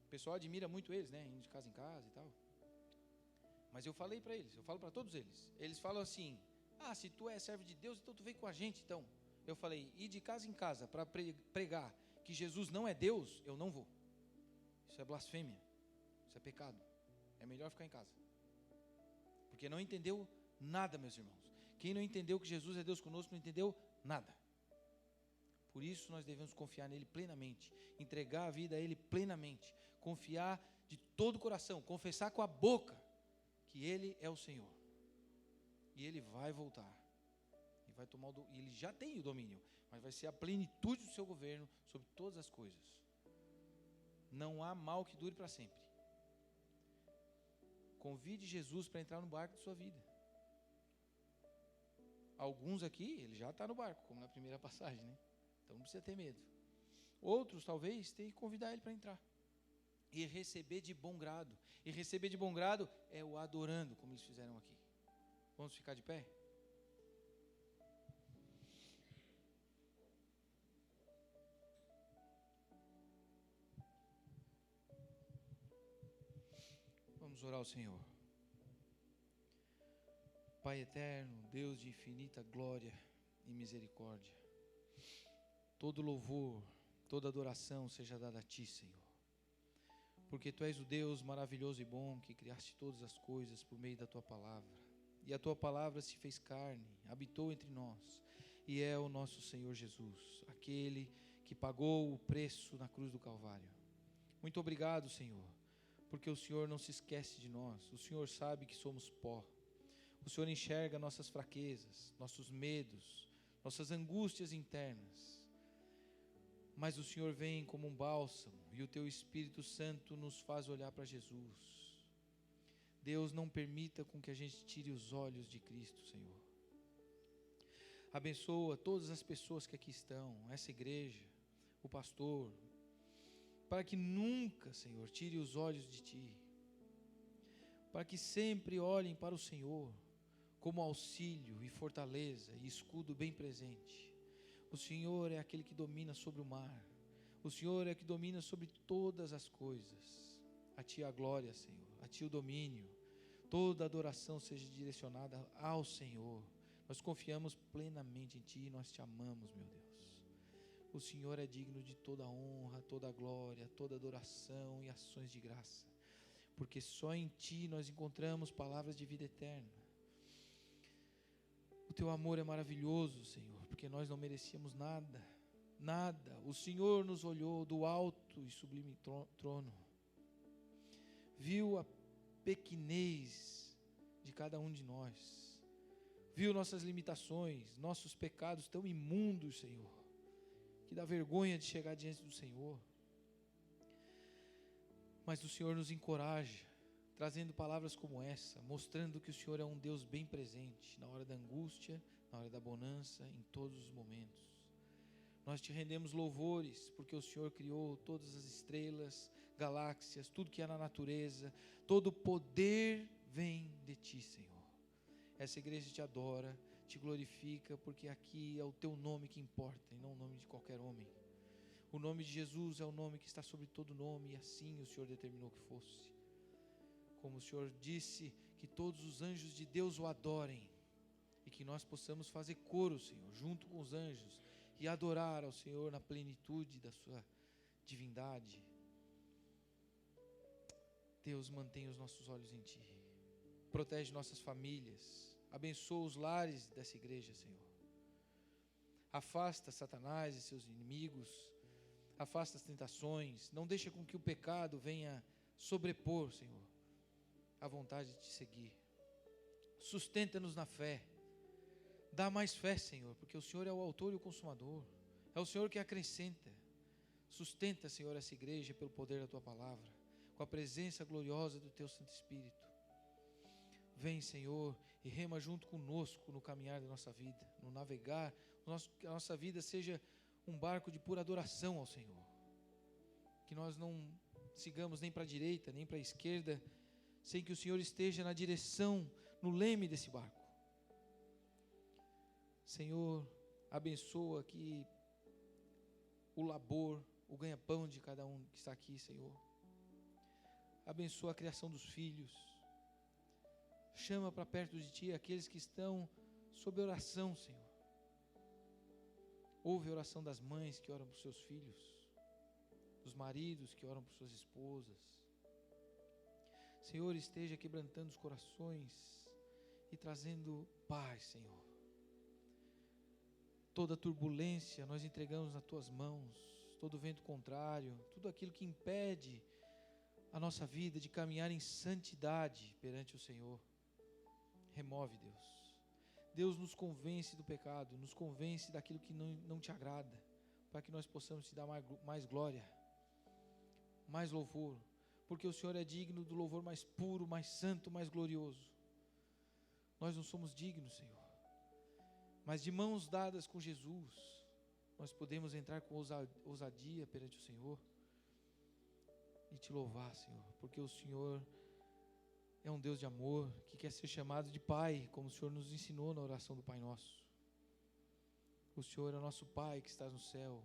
O pessoal admira muito eles, né? Indo de casa em casa e tal. Mas eu falei para eles, eu falo para todos eles. Eles falam assim: se tu é servo de Deus, então tu vem com a gente, então. Eu falei: ir de casa em casa para pregar que Jesus não é Deus, eu não vou. Isso é blasfêmia. Isso é pecado. É melhor ficar em casa. Porque não entendeu nada, meus irmãos. Quem não entendeu que Jesus é Deus conosco, não entendeu nada. Por isso nós devemos confiar nele plenamente, entregar a vida a ele plenamente, confiar de todo o coração, confessar com a boca que ele é o Senhor. E ele vai voltar. E vai tomar e ele já tem o domínio, mas vai ser a plenitude do seu governo sobre todas as coisas. Não há mal que dure para sempre. Convide Jesus para entrar no barco de sua vida. Alguns aqui, ele já está no barco, como na primeira passagem, né? Então não precisa ter medo. Outros, talvez, tem que convidar ele para entrar. E receber de bom grado. E receber de bom grado é o adorando, como eles fizeram aqui. Vamos ficar de pé? Vamos orar ao Senhor. Pai eterno, Deus de infinita glória e misericórdia, todo louvor, toda adoração seja dada a Ti, Senhor. Porque Tu és o Deus maravilhoso e bom que criaste todas as coisas por meio da Tua palavra. E a Tua palavra se fez carne, habitou entre nós, e é o nosso Senhor Jesus, aquele que pagou o preço na cruz do Calvário. Muito obrigado, Senhor, porque o Senhor não se esquece de nós. O Senhor sabe que somos pó. O Senhor enxerga nossas fraquezas, nossos medos, nossas angústias internas. Mas o Senhor vem como um bálsamo e o Teu Espírito Santo nos faz olhar para Jesus. Deus, não permita com que a gente tire os olhos de Cristo, Senhor. Abençoa todas as pessoas que aqui estão, essa igreja, o pastor, para que nunca, Senhor, tire os olhos de Ti. Para que sempre olhem para o Senhor como auxílio e fortaleza e escudo bem presente. O Senhor é aquele que domina sobre o mar. O Senhor é que domina sobre todas as coisas. A Ti a glória, Senhor. A Ti o domínio. Toda adoração seja direcionada ao Senhor. Nós confiamos plenamente em Ti e nós Te amamos, meu Deus. O Senhor é digno de toda honra, toda glória, toda adoração e ações de graça. Porque só em Ti nós encontramos palavras de vida eterna. O Teu amor é maravilhoso, Senhor, porque nós não merecíamos nada, nada. O Senhor nos olhou do alto e sublime trono, viu a pequenez de cada um de nós, viu nossas limitações, nossos pecados tão imundos, Senhor, que dá vergonha de chegar diante do Senhor. Mas o Senhor nos encoraja, trazendo palavras como essa, mostrando que o Senhor é um Deus bem presente, na hora da angústia, na hora da bonança, em todos os momentos. Nós Te rendemos louvores, porque o Senhor criou todas as estrelas, galáxias, tudo que há na natureza, todo poder vem de Ti, Senhor. Essa igreja Te adora, Te glorifica, porque aqui é o Teu nome que importa, e não o nome de qualquer homem. O nome de Jesus é o nome que está sobre todo nome, e assim o Senhor determinou que fosse. Como o Senhor disse, que todos os anjos de Deus o adorem, e que nós possamos fazer coro, Senhor, junto com os anjos, e adorar ao Senhor na plenitude da Sua divindade. Deus, mantenha os nossos olhos em Ti, protege nossas famílias, abençoa os lares dessa igreja, Senhor. Afasta Satanás e seus inimigos, afasta as tentações, não deixa com que o pecado venha sobrepor, Senhor, a vontade de Te seguir. Sustenta-nos na fé, dá mais fé, Senhor, porque o Senhor é o autor e o consumador, é o Senhor que acrescenta. Sustenta, Senhor, essa igreja pelo poder da Tua palavra, com a presença gloriosa do Teu Santo Espírito. Vem, Senhor, e rema junto conosco no caminhar da nossa vida, no navegar, que a nossa vida seja um barco de pura adoração ao Senhor. Que nós não sigamos nem para a direita, nem para a esquerda, sem que o Senhor esteja na direção, no leme desse barco. Senhor, abençoa aqui o labor, o ganha-pão de cada um que está aqui, Senhor. Abençoa a criação dos filhos. Chama para perto de Ti aqueles que estão sob oração, Senhor. Ouve a oração das mães que oram por seus filhos, dos maridos que oram por suas esposas. Senhor, esteja quebrantando os corações e trazendo paz, Senhor. Toda turbulência nós entregamos nas Tuas mãos, todo vento contrário, tudo aquilo que impede a nossa vida de caminhar em santidade perante o Senhor. Remove, Deus. Deus nos convence do pecado, nos convence daquilo que não Te agrada, para que nós possamos Te dar mais glória, mais louvor, porque o Senhor é digno do louvor mais puro, mais santo, mais glorioso. Nós não somos dignos, Senhor, mas de mãos dadas com Jesus, nós podemos entrar com ousadia perante o Senhor e Te louvar, Senhor, porque o Senhor é um Deus de amor, que quer ser chamado de Pai, como o Senhor nos ensinou na oração do Pai Nosso. O Senhor é nosso Pai que está no céu,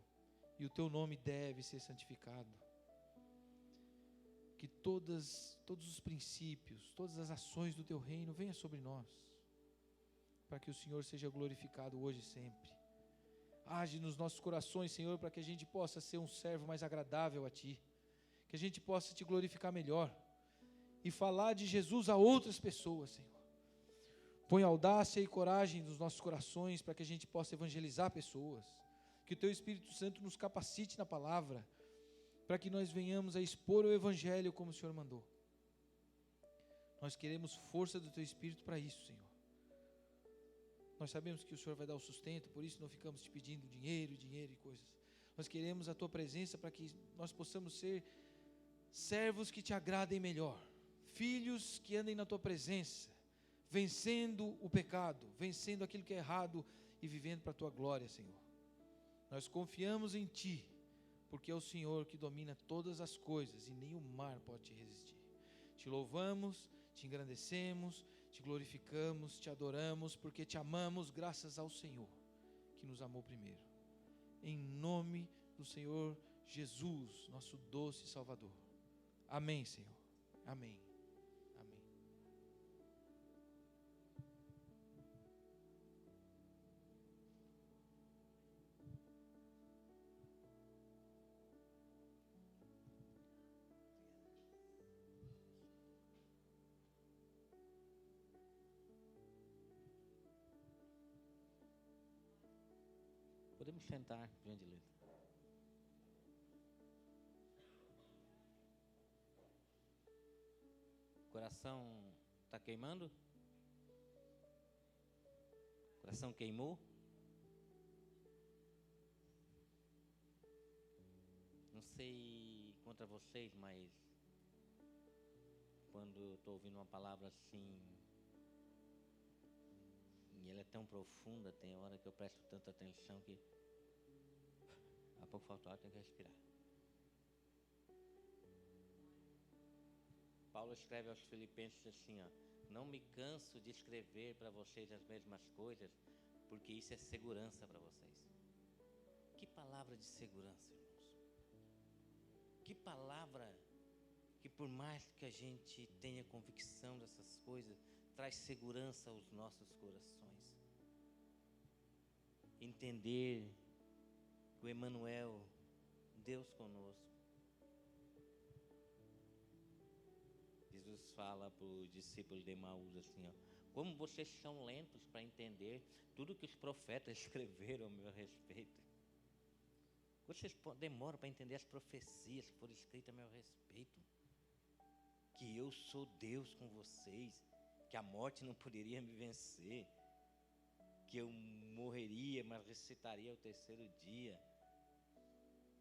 e o Teu nome deve ser santificado. Que todos os princípios, todas as ações do Teu reino venham sobre nós, para que o Senhor seja glorificado hoje e sempre. Age nos nossos corações, Senhor, para que a gente possa ser um servo mais agradável a Ti, que a gente possa Te glorificar melhor e falar de Jesus a outras pessoas, Senhor. Põe audácia e coragem nos nossos corações para que a gente possa evangelizar pessoas, que o Teu Espírito Santo nos capacite na palavra, para que nós venhamos a expor o Evangelho como o Senhor mandou. Nós queremos força do Teu Espírito para isso, Senhor. Nós sabemos que o Senhor vai dar o sustento, por isso não ficamos Te pedindo dinheiro e coisas. Nós queremos a Tua presença para que nós possamos ser servos que Te agradem melhor, filhos que andem na Tua presença, vencendo o pecado, vencendo aquilo que é errado e vivendo para a Tua glória, Senhor. Nós confiamos em Ti, porque é o Senhor que domina todas as coisas e nem o mar pode Te resistir. Te louvamos, Te engrandecemos, Te glorificamos, Te adoramos, porque Te amamos graças ao Senhor, que nos amou primeiro. Em nome do Senhor Jesus, nosso doce Salvador. Amém, Senhor. Amém. Amém. Podemos sentar, por gentileza. Coração está queimando? Coração queimou? Não sei contra vocês, mas quando eu estou ouvindo uma palavra assim, e ela é tão profunda, tem hora que eu presto tanta atenção que há pouco falta ar, tem que respirar. Paulo escreve aos Filipenses assim, ó: não me canso de escrever para vocês as mesmas coisas, porque isso é segurança para vocês. Que palavra de segurança, irmãos. Que palavra que, por mais que a gente tenha convicção dessas coisas, traz segurança aos nossos corações. Entender que o Emmanuel, Deus conosco. Jesus fala para os discípulos de Emaús assim, ó: como vocês são lentos para entender tudo que os profetas escreveram a meu respeito. Vocês demoram para entender as profecias que foram escritas a meu respeito. Que eu sou Deus com vocês, que a morte não poderia me vencer, que eu morreria, mas ressuscitaria ao terceiro dia.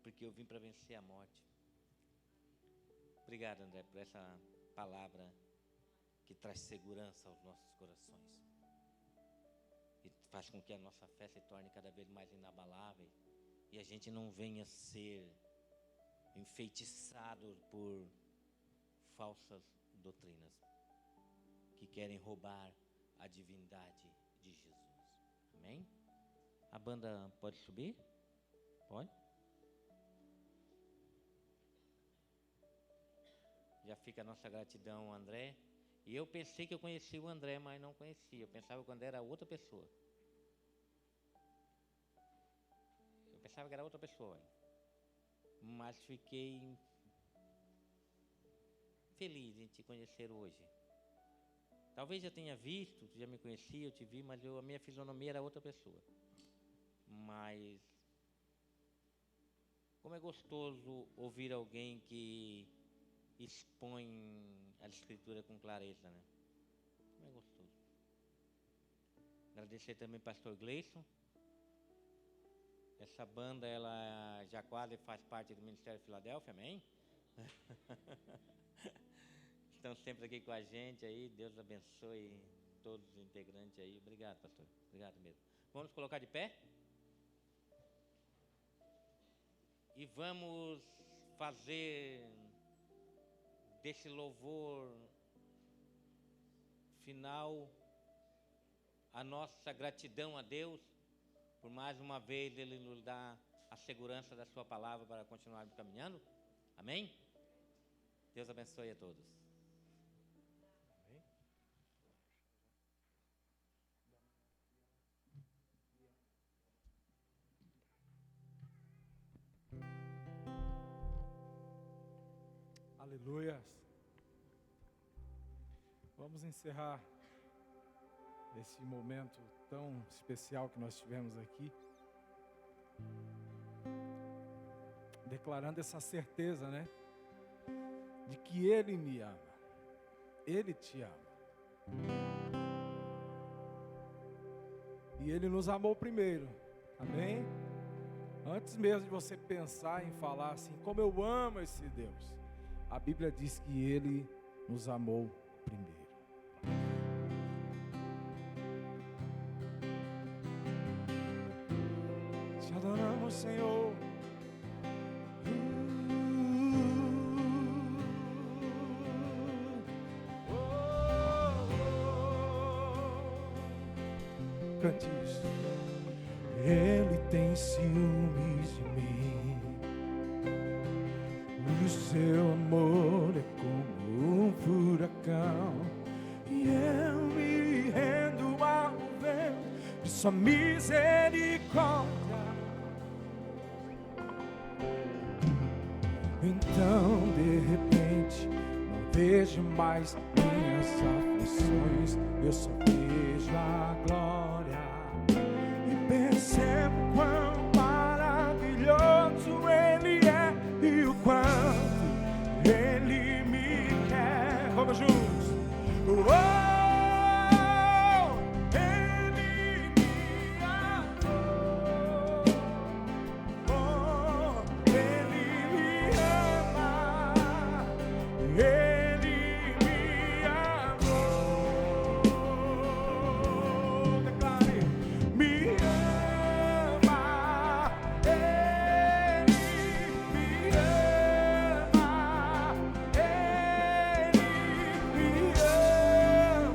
porque eu vim para vencer a morte. Obrigado, André, por essa palavra que traz segurança aos nossos corações e faz com que a nossa fé se torne cada vez mais inabalável e a gente não venha ser enfeitiçado por falsas doutrinas que querem roubar a divindade de Jesus. Amém? A banda pode subir? Pode? Já fica a nossa gratidão, André. E eu pensei que eu conhecia o André, mas não conhecia. Eu pensava que o André era outra pessoa. Eu pensava que era outra pessoa. Mas fiquei feliz em te conhecer hoje. Talvez eu tenha visto, tu já me conhecia, eu te vi, mas a minha fisionomia era outra pessoa. Mas como é gostoso ouvir alguém que expõe a Escritura com clareza, né? Como é gostoso. Agradecer também ao pastor Gleison. Essa banda, ela já quase faz parte do Ministério Filadélfia, amém? Estão sempre aqui com a gente aí, Deus abençoe todos os integrantes aí. Obrigado, pastor, obrigado mesmo. Vamos nos colocar de pé? E vamos fazer desse louvor final a nossa gratidão a Deus por mais uma vez Ele nos dá a segurança da sua palavra para continuarmos caminhando. Amém? Deus abençoe a todos. Aleluias. Vamos encerrar esse momento tão especial que nós tivemos aqui, declarando essa certeza, né? De que Ele me ama, Ele te ama. E Ele nos amou primeiro, amém? Antes mesmo de você pensar em falar assim, como eu amo esse Deus, a Bíblia diz que Ele nos amou primeiro. Te adoramos, Senhor. Cante isso. Ele tem ciúmes de mim. O seu amor é como um furacão, e eu me rendo ao vento de sua misericórdia. Então, de repente, não vejo mais minhas aflições, eu só vejo a glória e percebo quão maravilhoso Ele é e o quanto Ele me quer. Vamos juntos. Ele me amou. Ele me ama. Ele me amou. Declare, me ama. Ele me ama. Ele me ama.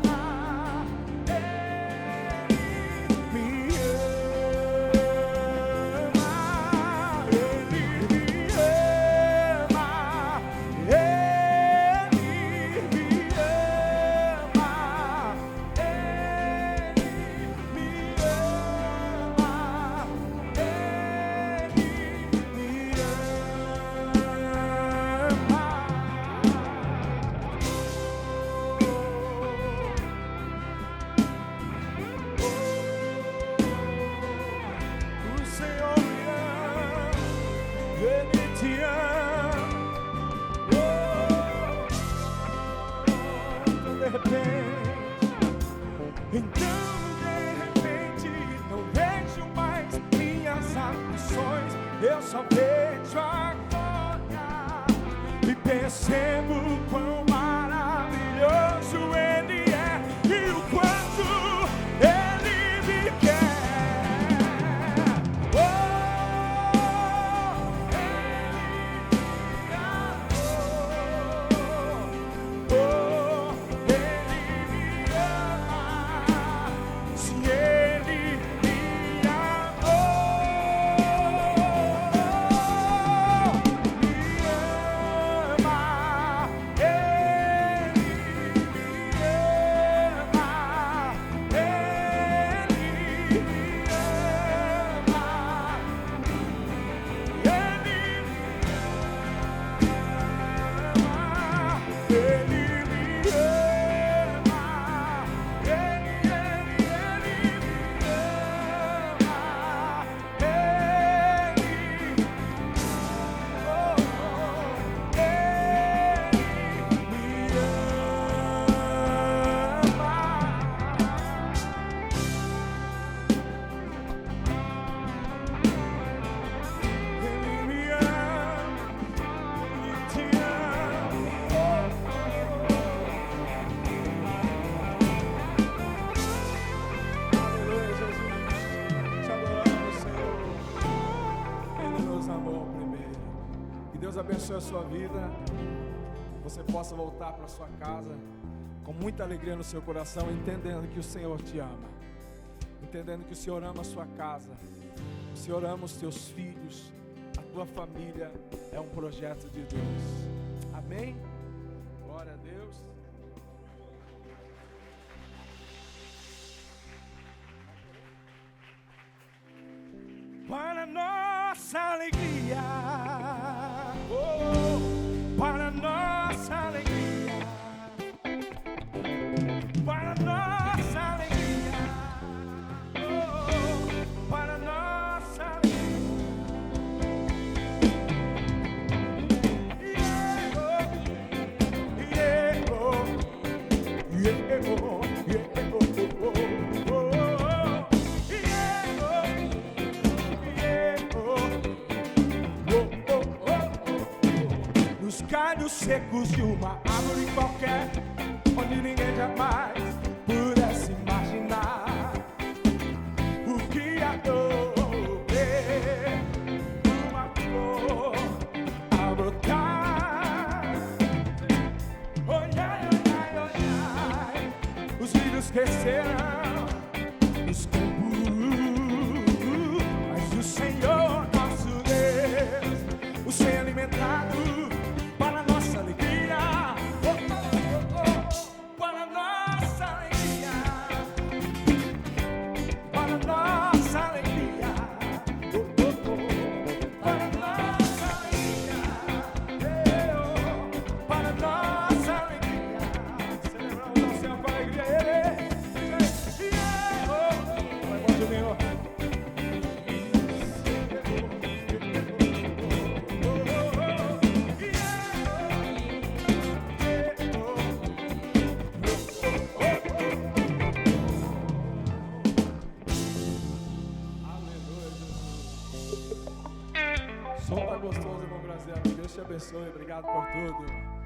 percebo quão maravilhoso Ele é e o quanto Ele me quer. Oh, Ele me amou. Oh, Ele me ama. Sim, Ele me amou. Abençoe a sua vida, você possa voltar para sua casa com muita alegria no seu coração, entendendo que o Senhor te ama, entendendo que o Senhor ama a sua casa, o Senhor ama os teus filhos, a tua família é um projeto de Deus. Amém? Glória a Deus. Para nossa alegria, oh, para nossa alegria, para nossa alegria, oh, para nossa alegria. Yeah, oh, yeah, oh, yeah, oh, yeah, oh, oh, oh. Nos galhos secos de uma árvore qualquer, onde ninguém jamais pudesse imaginar o Criador ver uma flor a brotar. Olhai, olhai, olhai, os lírios crescerão nos campos, mas o Senhor nosso Deus, o Senhor alimentado para nossa alegria, oh, oh, oh, oh, para nossa alegria, para nossa alegria, oh, oh, oh, para nossa alegria, oh, para nossa alegria. Celebramos ao Senhor com alegria, oh, vai bom Juninho. Som tá gostoso, irmão Graziano. Deus te abençoe. Obrigado por tudo.